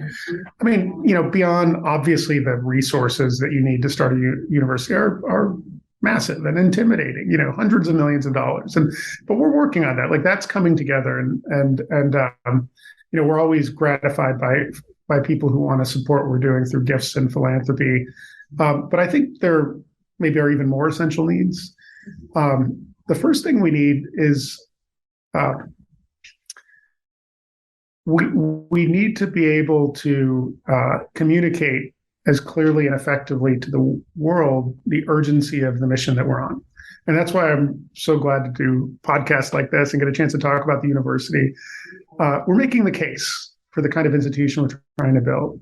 I mean, beyond obviously the resources that you need to start a university are massive and intimidating, hundreds of millions of dollars. But we're working on that. Like that's coming together and we're always gratified by people who want to support what we're doing through gifts and philanthropy. But I think there maybe are even more essential needs. The first thing we need is uh, we need to be able to communicate as clearly and effectively to the world the urgency of the mission that we're on. And that's why I'm so glad to do podcasts like this and get a chance to talk about the university. We're making the case for the kind of institution we're trying to build.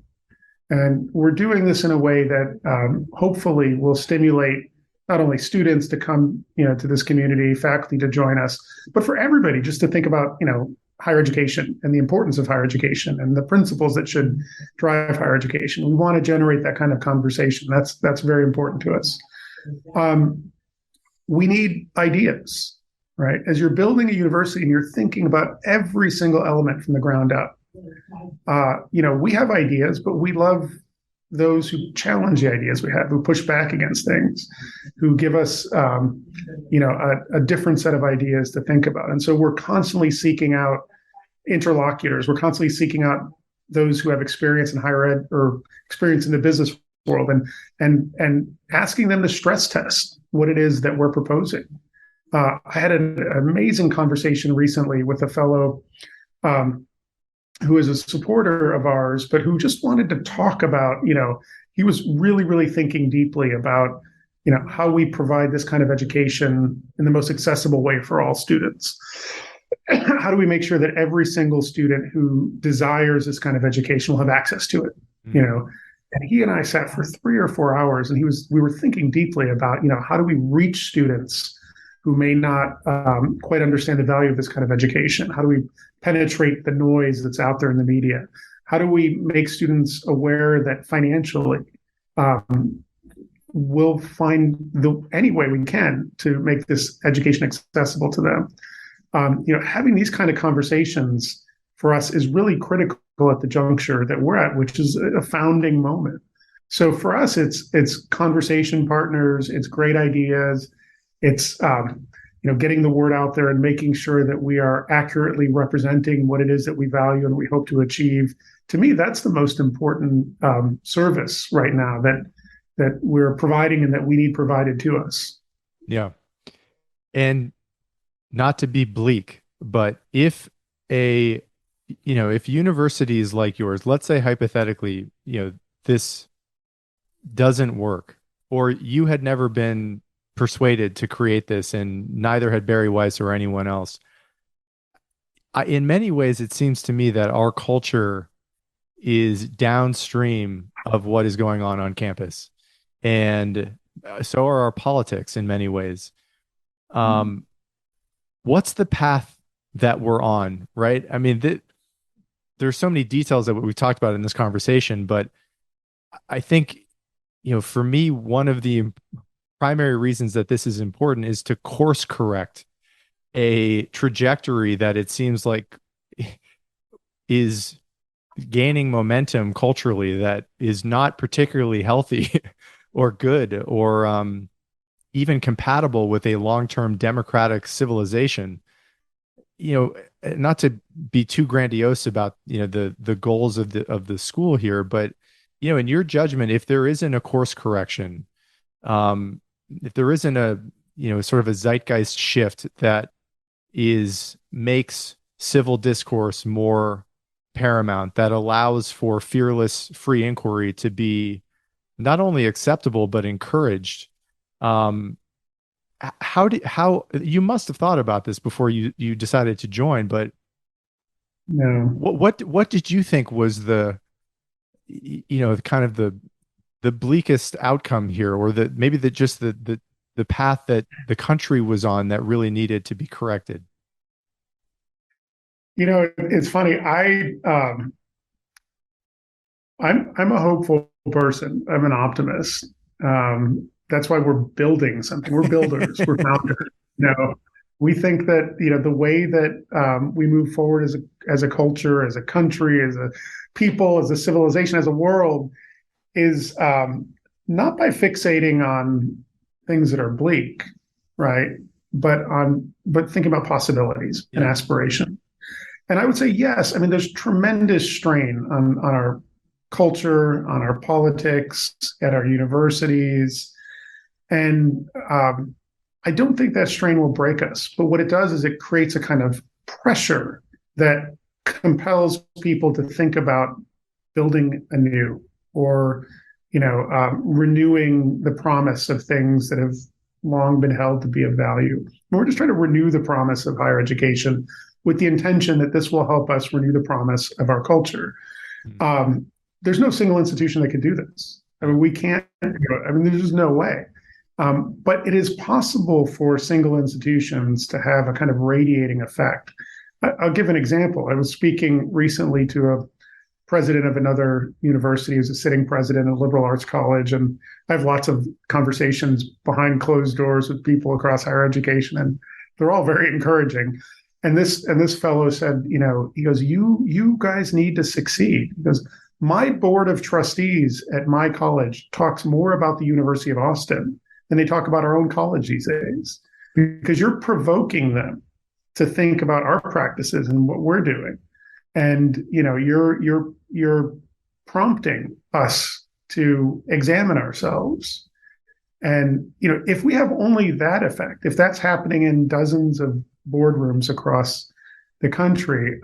And we're doing this in a way that hopefully will stimulate not only students to come, to this community, faculty to join us, but for everybody just to think about, higher education and the importance of higher education and the principles that should drive higher education. We want to generate that kind of conversation. That's very important to us. We need ideas, right? As you're building a university and you're thinking about every single element from the ground up, we have ideas, but we love those who challenge the ideas we have, who push back against things, who give us, a different set of ideas to think about. And so we're constantly seeking out interlocutors. We're constantly seeking out those who have experience in higher ed or experience in the business world and asking them to stress test what it is that we're proposing. I had an amazing conversation recently with a fellow who is a supporter of ours, but who just wanted to talk about, he was really, really thinking deeply about, how we provide this kind of education in the most accessible way for all students. How do we make sure that every single student who desires this kind of education will have access to it? Mm-hmm. And he and I sat for 3 or 4 hours, and we were thinking deeply about, how do we reach students who may not quite understand the value of this kind of education? How do we penetrate the noise that's out there in the media? How do we make students aware that financially we'll find any way we can to make this education accessible to them? Having these kind of conversations for us is really critical at the juncture that we're at, which is a founding moment. So for us, it's conversation partners, it's great ideas, it's getting the word out there and making sure that we are accurately representing what it is that we value and we hope to achieve. To me, that's the most important service right now that we're providing and that we need provided to us. Yeah. And not to be bleak, but if universities like yours, let's say hypothetically, this doesn't work, or you had never been persuaded to create this, and neither had Barry Weiss or anyone else. In many ways, it seems to me that our culture is downstream of what is going on campus, and so are our politics in many ways. What's the path that we're on, right? I mean, there's so many details that we've talked about in this conversation, but I think, for me, one of the primary reasons that this is important is to course correct a trajectory that it seems like is gaining momentum culturally that is not particularly healthy or good or even compatible with a long-term democratic civilization. Not to be too grandiose about the goals of the school here, but in your judgment, if there isn't a course correction, if there isn't a sort of a zeitgeist shift that makes civil discourse more paramount, that allows for fearless free inquiry to be not only acceptable but encouraged, how you must have thought about this before you decided to join, but no, what did you think was the kind of the bleakest outcome here, or maybe the path that the country was on that really needed to be corrected? It's funny. I'm a hopeful person. I'm an optimist. That's why we're building something. We're builders. We're founders. We think that the way that we move forward as a culture, as a country, as a people, as a civilization, as a world is not by fixating on things that are bleak, right? But thinking about possibilities and Yeah. aspiration. And I would say yes. I mean, there's tremendous strain on our culture, on our politics, at our universities, and I don't think that strain will break us. But what it does is it creates a kind of pressure that compels people to think about building anew or renewing the promise of things that have long been held to be of value. And we're just trying to renew the promise of higher education with the intention that this will help us renew the promise of our culture. Mm. There's no single institution that can do this. I mean, we can't. I mean, there's just no way. But it is possible for single institutions to have a kind of radiating effect. I'll give an example. I was speaking recently to a president of another university who's a sitting president of a liberal arts college. And I have lots of conversations behind closed doors with people across higher education, and they're all very encouraging. And this fellow said, he goes, you guys need to succeed. He goes, my board of trustees at my college talks more about the University of Austin than they talk about our own college these days, because you're provoking them to think about our practices and what we're doing. And you're prompting us to examine ourselves. And if we have only that effect, if that's happening in dozens of boardrooms across the country,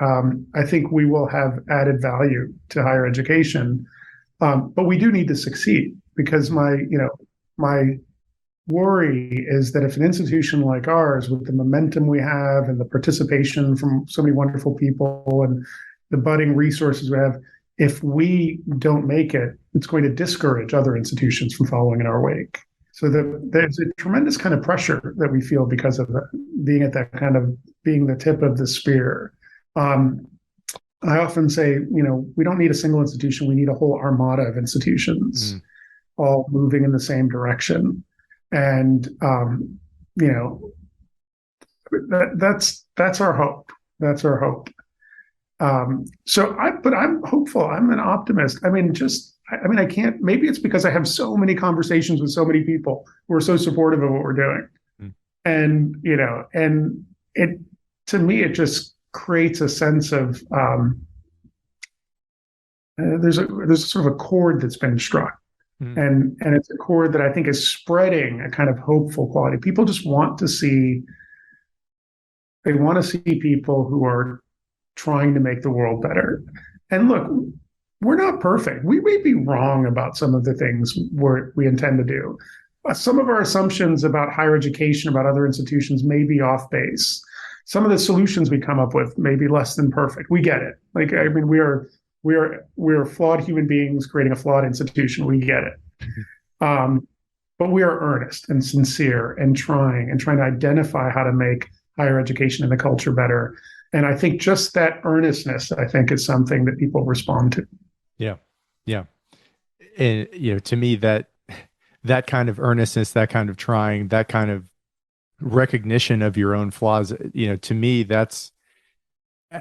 I think we will have added value to higher education. But we do need to succeed, because my worry is that if an institution like ours, with the momentum we have and the participation from so many wonderful people and the budding resources we have, if we don't make it, it's going to discourage other institutions from following in our wake. So there's a tremendous kind of pressure that we feel because of being at that kind of being the tip of the spear. I often say, we don't need a single institution. We need a whole armada of institutions, all moving in the same direction. And that's our hope. That's our hope. But I'm hopeful. I'm an optimist. I can't. Maybe it's because I have so many conversations with so many people who are so supportive of what we're doing, and it to me it just creates a sense of there's a sort of a chord that's been struck. And it's a chord that I think is spreading a kind of hopeful quality. People just want to see, they want to see people who are trying to make the world better. And look, we're not perfect. We may be wrong about some of the things we intend to do. Some of our assumptions about higher education, about other institutions may be off base. Some of the solutions we come up with may be less than perfect. We get it. We're flawed human beings creating a flawed institution. We get it. But we are earnest and sincere and trying to identify how to make higher education and the culture better. And I think just that earnestness, I think, is something that people respond to. Yeah. Yeah. And, to me, that kind of earnestness, that kind of trying, that kind of recognition of your own flaws, to me, that's,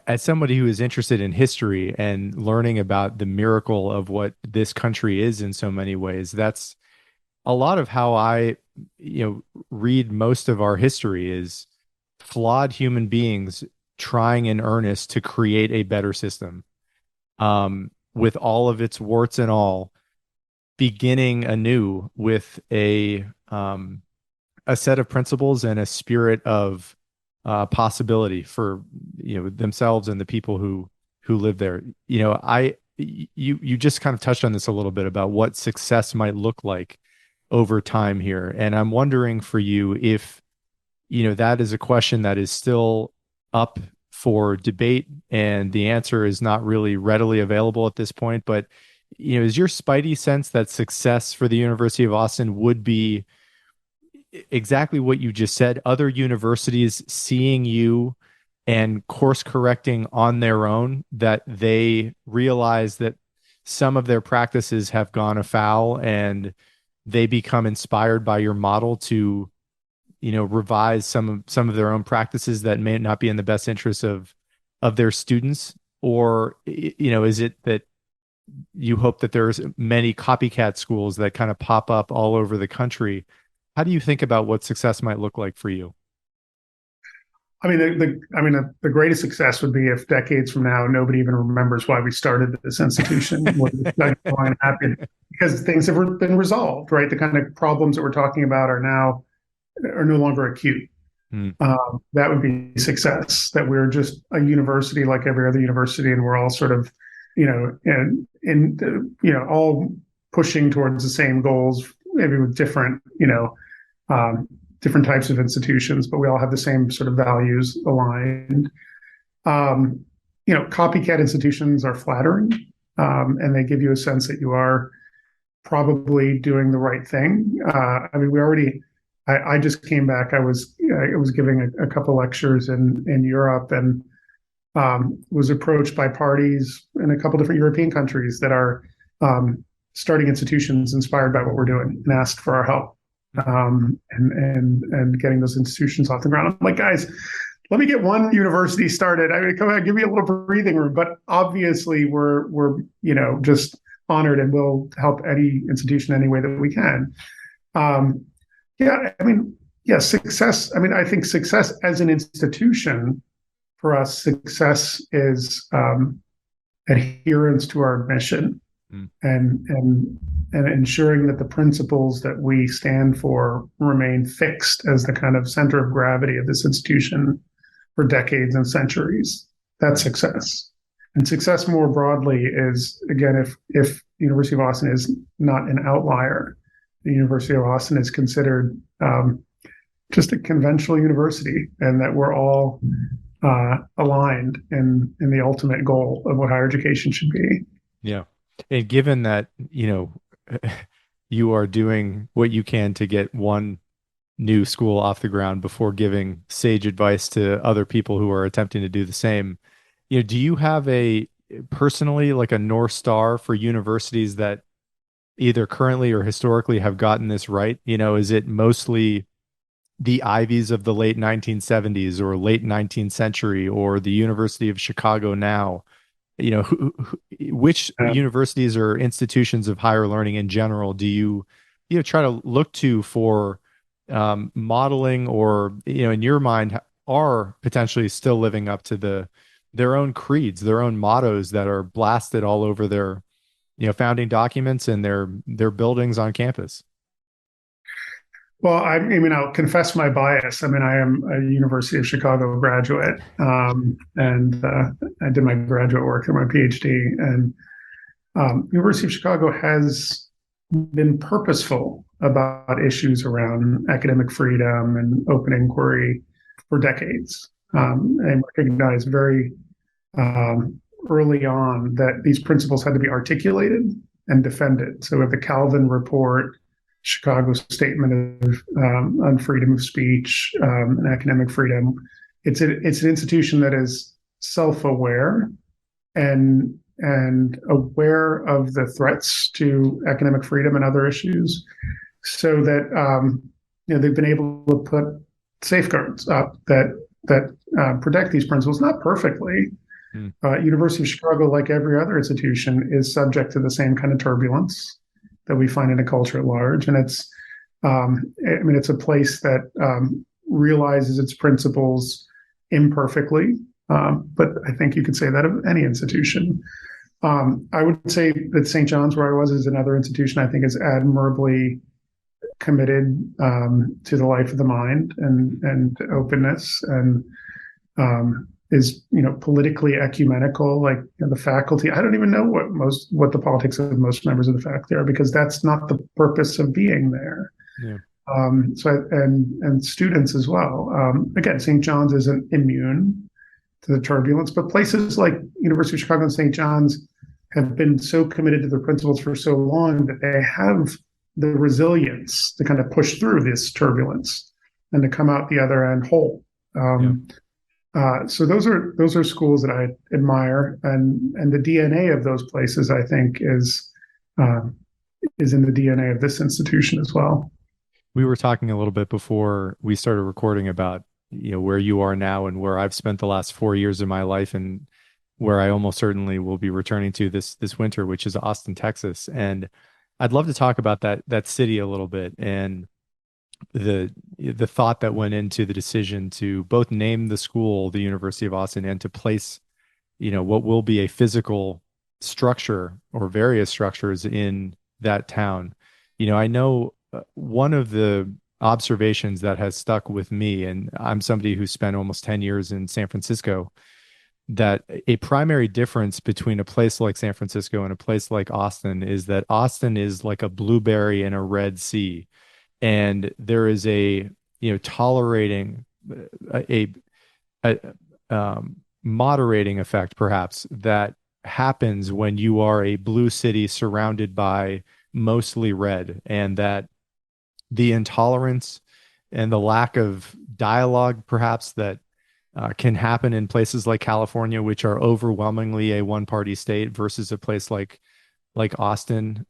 as somebody who is interested in history and learning about the miracle of what this country is in so many ways, that's a lot of how I, read most of our history, is flawed human beings trying in earnest to create a better system, with all of its warts and all, beginning anew with a set of principles and a spirit of possibility for themselves and the people who live there. You just kind of touched on this a little bit about what success might look like over time here, and I'm wondering for you if that is a question that is still up for debate, and the answer is not really readily available at this point. But is your spidey sense that success for the University of Austin would be exactly what you just said, other universities seeing you and course correcting on their own, that they realize that some of their practices have gone afoul and they become inspired by your model to revise some of their own practices that may not be in the best interest of their students? Or, is it that you hope that there's many copycat schools that kind of pop up all over the country? How do you think about what success might look like for you? I mean, the greatest success would be if decades from now nobody even remembers why we started this institution. Happy because things have been resolved, right? The kind of problems that we're talking about are no longer acute. Hmm. That would be success. That we're just a university like every other university, and we're all sort of, all pushing towards the same goals, maybe with different, different types of institutions, but we all have the same sort of values aligned. Copycat institutions are flattering, and they give you a sense that you are probably doing the right thing. I just came back. I was giving a couple lectures in Europe, and was approached by parties in a couple different European countries that are starting institutions inspired by what we're doing and asked for our help. And getting those institutions off the ground. I'm like, guys, let me get one university started. I mean, come on, give me a little breathing room. But obviously, we're just honored, and we'll help any institution any way that we can. Success. I mean, I think success as an institution for us, success is adherence to our mission. And ensuring that the principles that we stand for remain fixed as the kind of center of gravity of this institution for decades and centuries. That's success. And success more broadly is, again, if the University of Austin is not an outlier, the University of Austin is considered just a conventional university, and that we're all aligned in the ultimate goal of what higher education should be. Yeah. And given that, you are doing what you can to get one new school off the ground before giving sage advice to other people who are attempting to do the same, do you have personally like a North Star for universities that either currently or historically have gotten this right? Is it mostly the Ivies of the late 1970s or late 19th century, or the University of Chicago now? Which universities or institutions of higher learning in general do you try to look to for modeling, or in your mind are potentially still living up to their own creeds, their own mottos that are blasted all over their founding documents and their buildings on campus? Well, I'll confess my bias. I am a University of Chicago graduate, and I did my graduate work and my PhD. And University of Chicago has been purposeful about issues around academic freedom and open inquiry for decades, and recognized very early on that these principles had to be articulated and defended. So we have the Calvin Report, Chicago's statement of on freedom of speech and academic freedom. It's an institution that is self-aware and aware of the threats to academic freedom and other issues, so that they've been able to put safeguards up that protect these principles, not perfectly. University of Chicago, like every other institution, is subject to the same kind of turbulence that we find in a culture at large. And it's a place that realizes its principles imperfectly, but I think you could say that of any institution. I would say that St. John's, where I was, is another institution I think is admirably committed to the life of the mind and openness, and is politically ecumenical. Like the faculty, I don't even know what the politics of most members of the faculty are, because that's not the purpose of being there. Yeah. And students as well. Again, St. John's isn't immune to the turbulence, but places like University of Chicago and St. John's have been so committed to their principles for so long that they have the resilience to kind of push through this turbulence and to come out the other end whole. So those are schools that I admire, and the DNA of those places, I think, is in the DNA of this institution as well. we were talking a little bit before we started recording about, where you are now and where I've spent the last 4 years of my life and where I almost certainly will be returning to this winter, which is Austin, Texas. And I'd love to talk about that city a little bit and the thought that went into the decision to both name the school the University of Austin and to place, what will be a physical structure or various structures in that town. I know one of the observations that has stuck with me, and I'm somebody who spent almost 10 years in San Francisco, that a primary difference between a place like San Francisco and a place like Austin is that Austin is like a blueberry in a red sea. And there is tolerating a moderating effect, perhaps, that happens when you are a blue city surrounded by mostly red, and that the intolerance and the lack of dialogue, perhaps, that can happen in places like California, which are overwhelmingly a one-party state, versus a place like Austin.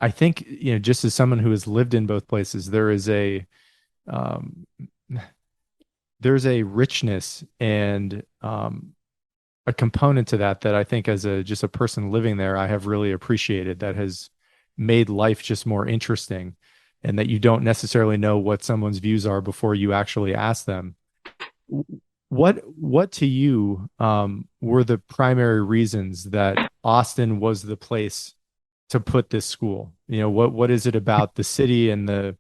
I think, just as someone who has lived in both places, um, there's a richness and a component to that I think, as just a person living there, I have really appreciated, that has made life just more interesting, and that you don't necessarily know what someone's views are before you actually ask them. What to you were the primary reasons that Austin was the place to put this school? What is it about the city and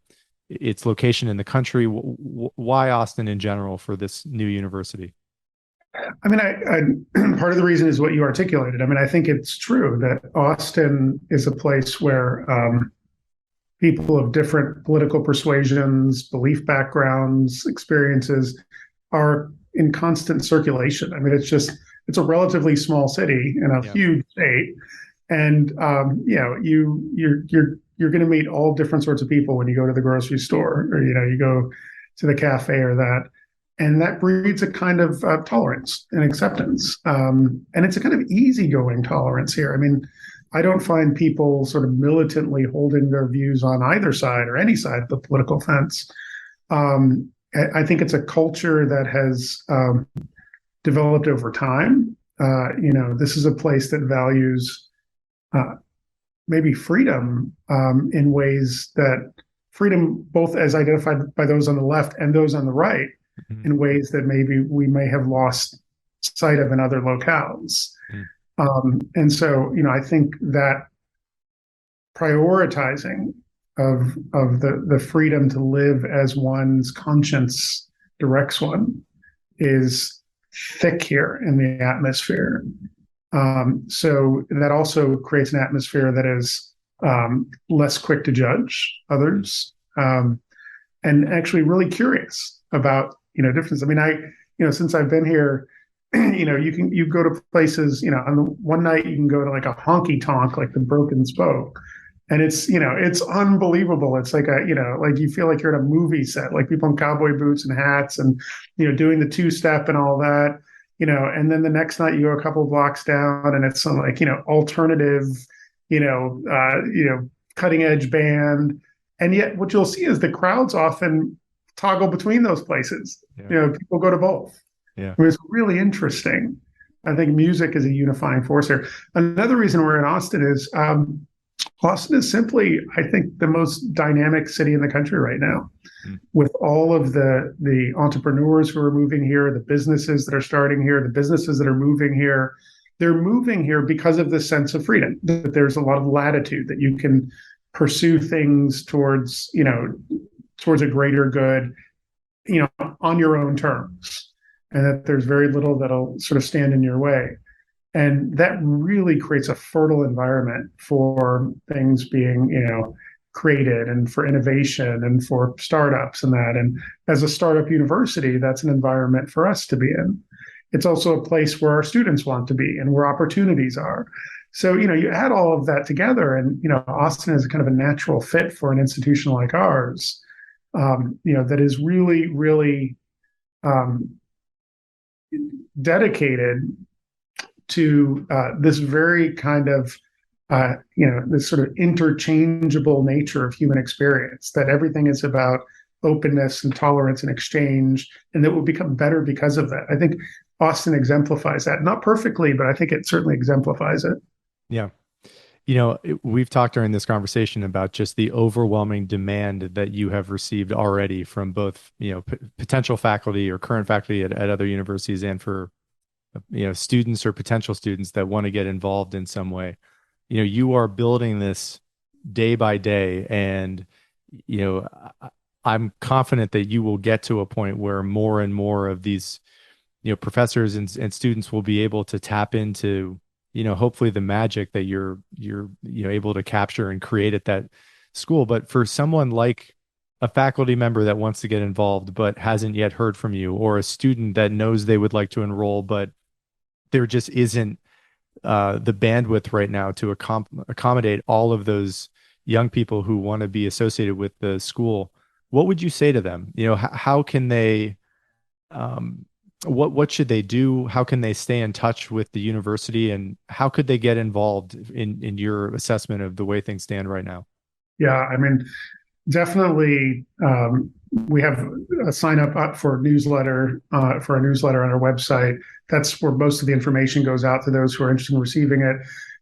its location in the country? Why Austin in general for this new university? I mean, part of the reason is what you articulated. I mean, I think it's true that Austin is a place where people of different political persuasions, belief backgrounds, experiences are in constant circulation. I mean, it's a relatively small city in a Yeah. huge state, and you're going to meet all different sorts of people when you go to the grocery store, or you go to the cafe or that, and that breeds a kind of tolerance and acceptance, and it's a kind of easygoing tolerance here. I mean, I don't find people sort of militantly holding their views on either side or any side of the political fence. I think it's a culture that has developed over time. This is a place that values maybe freedom in ways that freedom, both as identified by those on the left and those on the right, Mhm. in ways that maybe we may have lost sight of in other locales. Mhm. And so, I think that prioritizing of the freedom to live as one's conscience directs one is thick here in the atmosphere. So that also creates an atmosphere that is less quick to judge others, and actually really curious about difference. I mean, since I've been here, you go to places, on the one night you can go to like a honky tonk, like the Broken Spoke, and it's unbelievable. It's like like you feel like you're in a movie set, like people in cowboy boots and hats, and doing the two step and all that. And then the next night you go a couple of blocks down, and it's some like alternative, cutting edge band, and yet what you'll see is the crowds often toggle between those places. Yeah. People go to both. Yeah. It was really interesting. I think music is a unifying force here. Another reason we're in Austin is Austin is simply, I think, the most dynamic city in the country right now, with all of the entrepreneurs who are moving here, the businesses that are starting here, the businesses that are moving here. They're moving here because of this sense of freedom, that there's a lot of latitude, that you can pursue things towards a greater good, on your own terms, and that there's very little that'll sort of stand in your way. And that really creates a fertile environment for things being, created, and for innovation, and for startups and that. And as a startup university, that's an environment for us to be in. It's also a place where our students want to be and where opportunities are. So, you add all of that together, and, Austin is kind of a natural fit for an institution like ours, that is really, really dedicated to this very kind of this sort of interchangeable nature of human experience, that everything is about openness and tolerance and exchange, and that will become better because of that. I think Austin exemplifies that, not perfectly, but I think it certainly exemplifies it. Yeah. We've talked during this conversation about just the overwhelming demand that you have received already from both, potential faculty or current faculty at other universities and for, students or potential students that want to get involved in some way. You are building this day by day, and, you know, I'm confident that you will get to a point where more and more of these, professors and students will be able to tap into, hopefully the magic that you're able to capture and create at that school. But for someone like a faculty member that wants to get involved but hasn't yet heard from you, or a student that knows they would like to enroll but there just isn't the bandwidth right now to accommodate all of those young people who want to be associated with the school, what would you say to them? How can they, um, what should they do? How can they stay in touch with the university, and how could they get involved in your assessment of the way things stand right now? Yeah, I mean, definitely, we have a sign up for a newsletter on our website. That's where most of the information goes out to those who are interested in receiving it.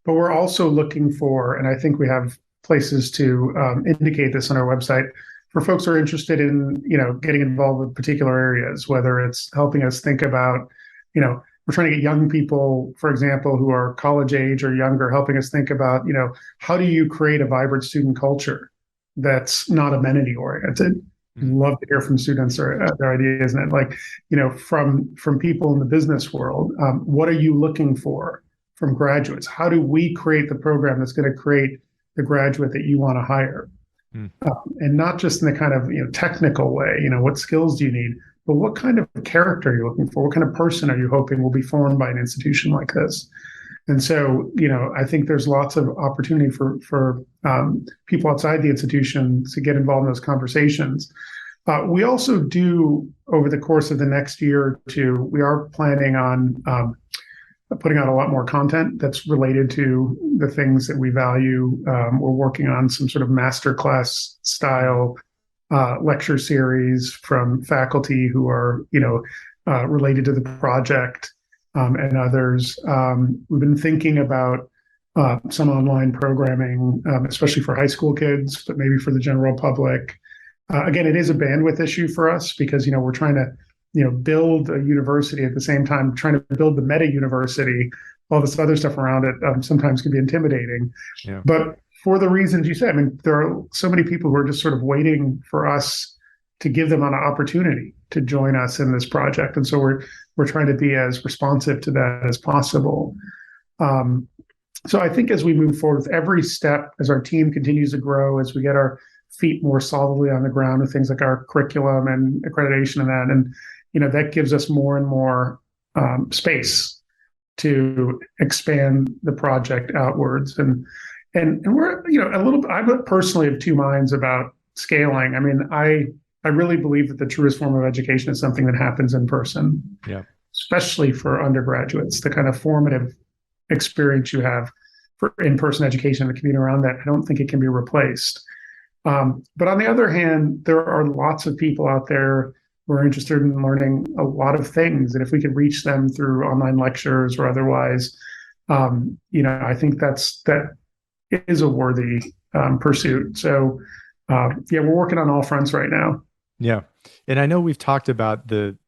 But we're also looking for, and I think we have places to indicate this on our website, for folks who are interested in getting involved with particular areas, whether it's helping us think about, we're trying to get young people, for example, who are college age or younger, helping us think about, how do you create a vibrant student culture that's not amenity oriented. Love to hear from students or their ideas, and like, from people in the business world, what are you looking for from graduates? How do we create the program that's going to create the graduate that you want to hire? Mm. And not just in the kind of technical way, what skills do you need, but what kind of character are you looking for? What kind of person are you hoping will be formed by an institution like this? And so, I think there's lots of opportunity for people outside the institution to get involved in those conversations. We also do, over the course of the next year or two, we are planning on putting out a lot more content that's related to the things that we value. We're working on some sort of masterclass style lecture series from faculty who are, related to the project, and others. We've been thinking about some online programming, especially for high school kids, but maybe for the general public. Again, it is a bandwidth issue for us because, we're trying to, build a university at the same time, trying to build the meta university. All this other stuff around it sometimes can be intimidating. Yeah. But for the reasons you said, I mean, there are so many people who are just sort of waiting for us to give them an opportunity to join us in this project. And so we're trying to be as responsive to that as possible. So I think as we move forward with every step, as our team continues to grow, as we get our feet more solidly on the ground with things like our curriculum and accreditation and that, and that gives us more and more space to expand the project outwards. And we're a little bit. I'm personally of two minds about scaling. I mean, I really believe that the truest form of education is something that happens in person. Yeah. Especially for undergraduates, the kind of formative experience you have for in-person education and the community around that, I don't think it can be replaced. But on the other hand, there are lots of people out there who are interested in learning a lot of things. And if we could reach them through online lectures or otherwise, I think that is a worthy pursuit. So, we're working on all fronts right now. Yeah. And I know we've talked about the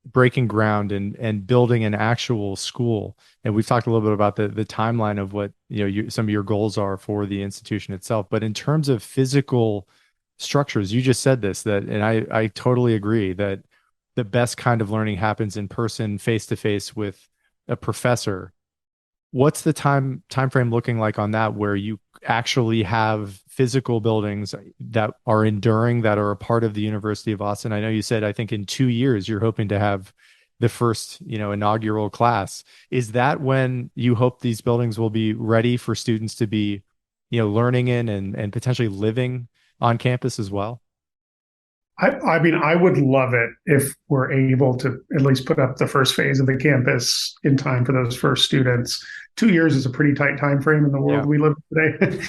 breaking ground and building an actual school. And we've talked a little bit about the timeline of what, some of your goals are for the institution itself. But in terms of physical structures, you just said this, and I totally agree that the best kind of learning happens in person, face to face with a professor. What's the time frame looking like on that, where you actually have physical buildings that are enduring, that are a part of the University of Austin? I know you said, I think in 2 years, you're hoping to have the first, inaugural class. Is that when you hope these buildings will be ready for students to be, learning in and potentially living on campus as well? I mean, I would love it if we're able to at least put up the first phase of the campus in time for those first students 2 years is a pretty tight time frame in the world Yeah. we live in today.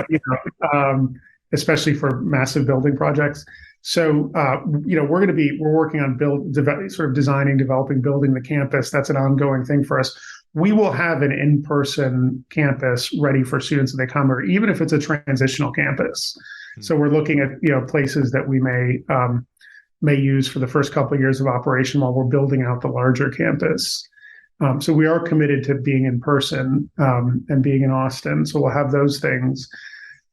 You know, especially for massive building projects. So, we're working on sort of designing, developing, building the campus. That's an ongoing thing for us. We will have an in-person campus ready for students when they come, or even if it's a transitional campus. So we're looking at, places that we may use for the first couple of years of operation while we're building out the larger campus. So we are committed to being in person and being in Austin. So we'll have those things.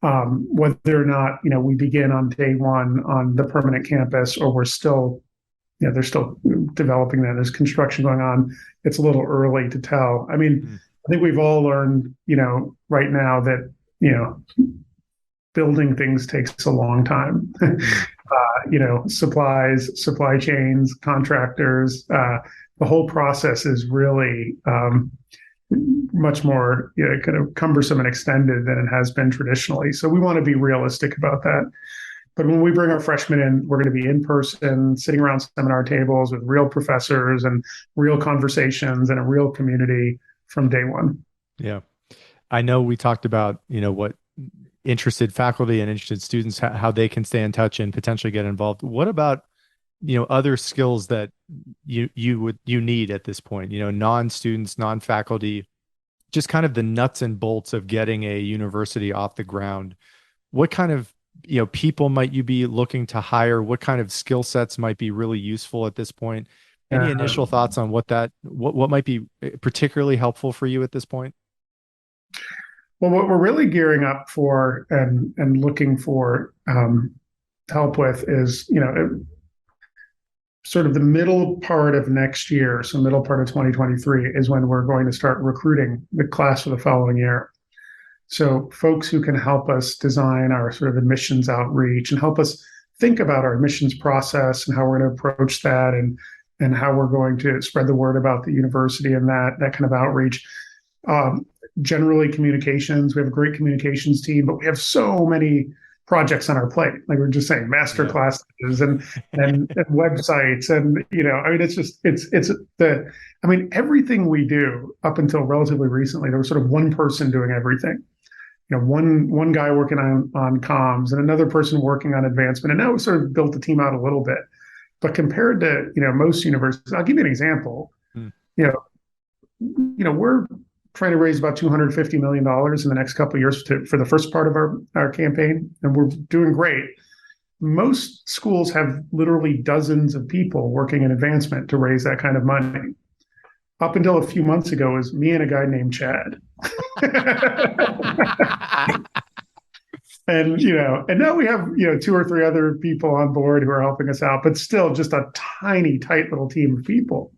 Whether or not we begin on day one on the permanent campus, or we're still, they're still developing that. There's construction going on. It's a little early to tell. I mean, I think we've all learned, right now that building things takes a long time. Supplies, supply chains, contractors. The whole process is really much more kind of cumbersome and extended than it has been traditionally. So we want to be realistic about that. But when we bring our freshmen in, we're going to be in person, sitting around seminar tables with real professors and real conversations and a real community from day one. Yeah. I know we talked about, what interested faculty and interested students, how they can stay in touch and potentially get involved. What about, other skills that you need at this point, non-students, non-faculty, just kind of the nuts and bolts of getting a university off the ground? What kind of, people might you be looking to hire? What kind of skill sets might be really useful at this point? Any initial thoughts on what might be particularly helpful for you at this point? Well, what we're really gearing up for and looking for help with is, sort of the middle part of next year. So middle part of 2023 is when we're going to start recruiting the class for the following year. So folks who can help us design our sort of admissions outreach and help us think about our admissions process and how we're going to approach that, and how we're going to spread the word about the university and that kind of outreach. Generally communications. We have a great communications team, but we have so many projects on our plate. Like we're just saying, master classes and websites, and everything we do up until relatively recently, there was sort of one person doing everything. One guy working on comms and another person working on advancement, and now we sort of built the team out a little bit. But compared to most universities, I'll give you an example. We're trying to raise about $250 million in the next couple of years for the first part of our campaign, and we're doing great. Most schools have literally dozens of people working in advancement to raise that kind of money. Up until a few months ago, it was me and a guy named Chad. And now we have two or three other people on board who are helping us out, but still just a tiny, tight little team of people.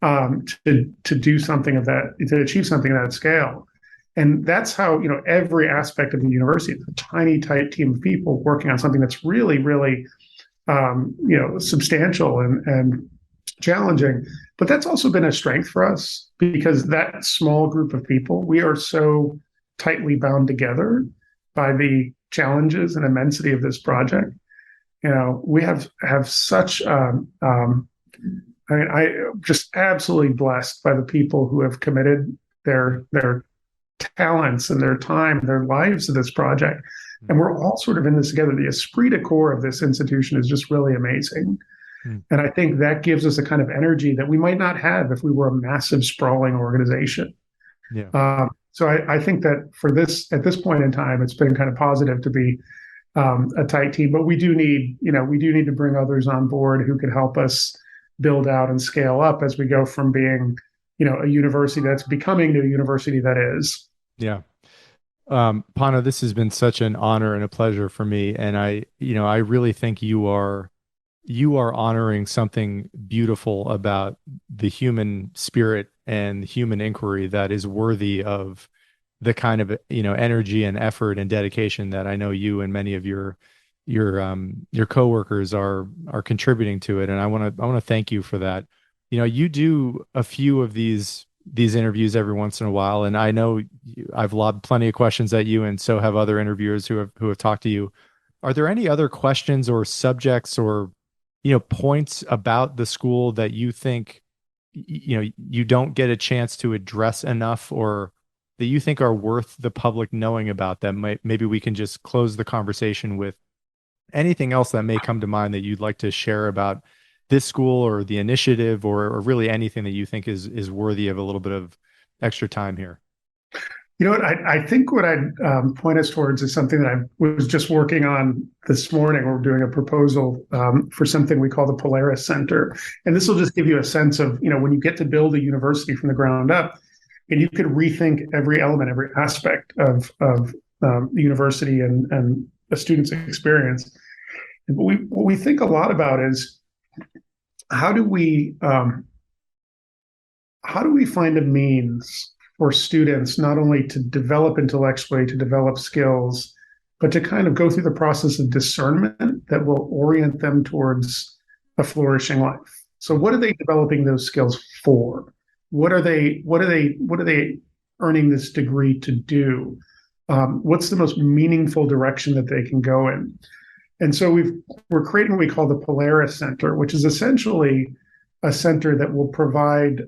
To do something of that, to achieve something of that scale. And that's how, every aspect of the university, it's a tiny, tight team of people working on something that's really, really, substantial and challenging. But that's also been a strength for us, because that small group of people, we are so tightly bound together by the challenges and immensity of this project. We have such, I'm just absolutely blessed by the people who have committed their talents and their time and their lives to this project. And we're all sort of in this together. The esprit de corps of this institution is just really amazing. And I think that gives us a kind of energy that we might not have if we were a massive, sprawling organization. So I think that at this point in time, it's been kind of positive to be a tight team. But we do need to bring others on board who can help us build out and scale up as we go from being, a university that's becoming to a university that is. Yeah. Pano, this has been such an honor and a pleasure for me. And I really think you are honoring something beautiful about the human spirit and human inquiry that is worthy of the kind of, energy and effort and dedication that I know you and many of your coworkers are contributing to it. And I want to thank you for that. You do a few of these interviews every once in a while, and I know I've lobbed plenty of questions at you, and so have other interviewers who have talked to you. Are there any other questions or subjects or points about the school that you think you don't get a chance to address enough, or that you think are worth the public knowing about, that maybe we can just close the conversation with anything else that may come to mind that you'd like to share about this school or the initiative, or really anything that you think is worthy of a little bit of extra time here. You know what? I think what I'd point us towards is something that I was just working on this morning. We're doing a proposal for something we call the Polaris Center. And this will just give you a sense of, when you get to build a university from the ground up, and you could rethink every element, every aspect of the university and a student's experience. And what we think a lot about is how do we find a means for students not only to develop intellectually, to develop skills, but to kind of go through the process of discernment that will orient them towards a flourishing life. So what are they developing those skills for? What are they earning this degree to do? What's the most meaningful direction that they can go in? And so we're creating what we call the Polaris Center, which is essentially a center that will provide,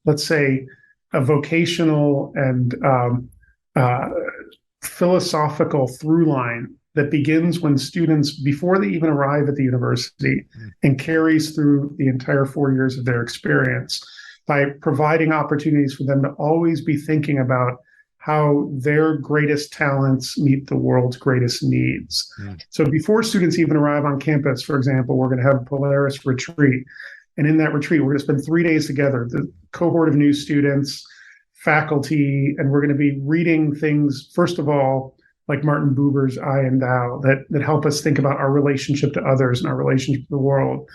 let's say, a vocational and philosophical through line that begins when students, before they even arrive at the university, and carries through the entire 4 years of their experience, by providing opportunities for them to always be thinking about how their greatest talents meet the world's greatest needs. So before students even arrive on campus, for example, we're going to have a Polaris retreat. And in that retreat, we're going to spend 3 days together, the cohort of new students, faculty, and we're going to be reading things, first of all, like Martin Buber's I and Thou, that help us think about our relationship to others and our relationship to the world.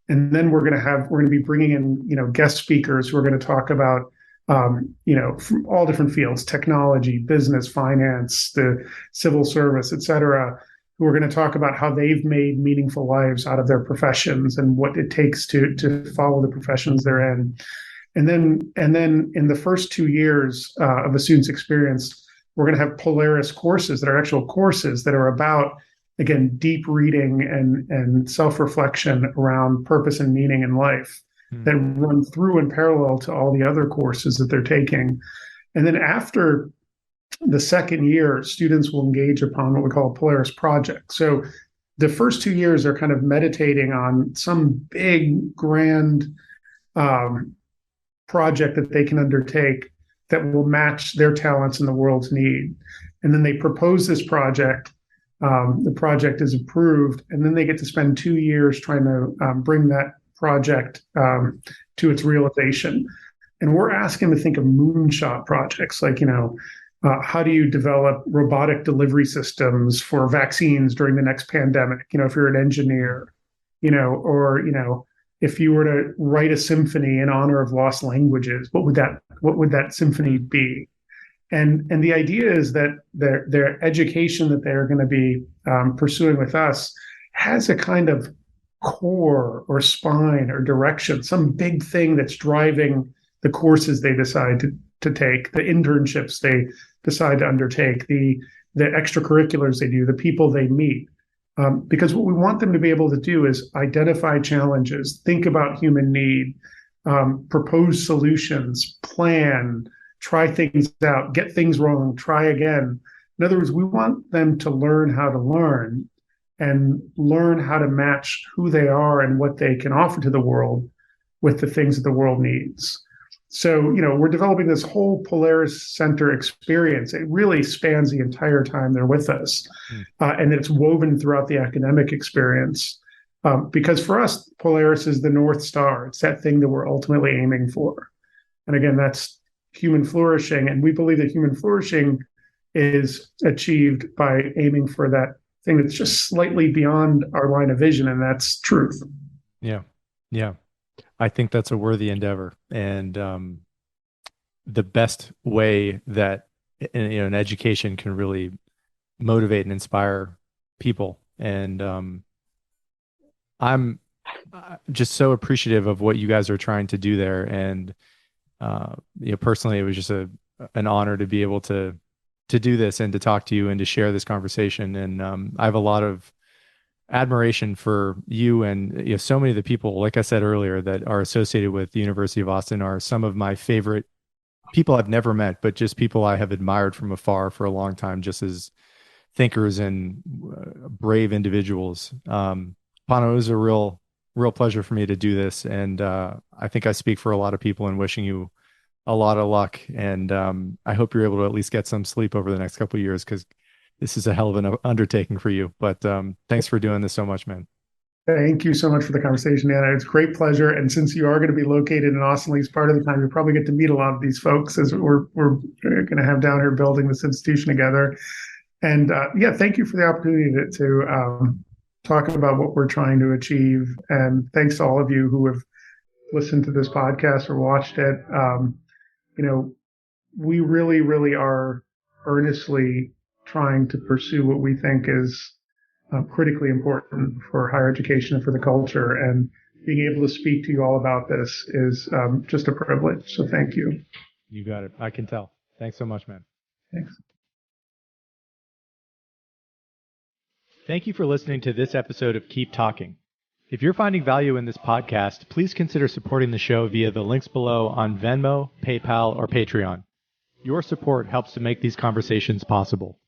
And then we're going to be bringing in, guest speakers who are going to talk about, from all different fields, technology, business, finance, the civil service, et cetera, who are going to talk about how they've made meaningful lives out of their professions and what it takes to follow the professions they're in. And then in the first 2 years of a student's experience, we're going to have Polaris courses that are actual courses that are about, again, deep reading and self-reflection around purpose and meaning in life, that run through in parallel to all the other courses that they're taking. And then after the second year, students will engage upon what we call a Polaris project. So the first 2 years are kind of meditating on some big, grand project that they can undertake that will match their talents and the world's need. And then they propose this project. The project is approved, and then they get to spend 2 years trying to bring that project to its realization. And we're asking to think of moonshot projects, like, how do you develop robotic delivery systems for vaccines during the next pandemic? If you're an engineer, or if you were to write a symphony in honor of lost languages, what would that symphony be? And the idea is that their education that they're going to be pursuing with us has a kind of core or spine or direction, some big thing that's driving the courses they decide to take, the internships they decide to undertake, the extracurriculars they do, the people they meet. Because what we want them to be able to do is identify challenges, think about human need, propose solutions, plan, try things out, get things wrong, try again. In other words, we want them to learn how to learn and learn how to match who they are and what they can offer to the world with the things that the world needs. So, we're developing this whole Polaris Center experience. It really spans the entire time they're with us. And it's woven throughout the academic experience. Because for us, Polaris is the North Star. It's that thing that we're ultimately aiming for. And again, that's human flourishing. And we believe that human flourishing is achieved by aiming for that thing that's just slightly beyond our line of vision, and that's truth. Yeah. Yeah. I think that's a worthy endeavor. And the best way that an education can really motivate and inspire people. And I'm just so appreciative of what you guys are trying to do there. And personally, it was just an honor to be able to do this and to talk to you and to share this conversation. And I have a lot of admiration for you and so many of the people, like I said earlier, that are associated with the University of Austin are some of my favorite people I've never met, but just people I have admired from afar for a long time, just as thinkers and brave individuals. Pano, it was a real pleasure for me to do this, and I think I speak for a lot of people in wishing you a lot of luck. And I hope you're able to at least get some sleep over the next couple of years because this is a hell of an undertaking for you. But thanks for doing this so much, man. Thank you so much for the conversation, Anna. It's a great pleasure. And since you are going to be located in Austin, at least part of the time, you'll probably get to meet a lot of these folks as we're going to have down here building this institution together. And yeah, thank you for the opportunity to talk about what we're trying to achieve. And thanks to all of you who have listened to this podcast or watched it. We really, really are earnestly trying to pursue what we think is critically important for higher education and for the culture. And being able to speak to you all about this is just a privilege. So thank you. You got it. I can tell. Thanks so much, man. Thanks. Thank you for listening to this episode of Keep Talking. If you're finding value in this podcast, please consider supporting the show via the links below on Venmo, PayPal, or Patreon. Your support helps to make these conversations possible.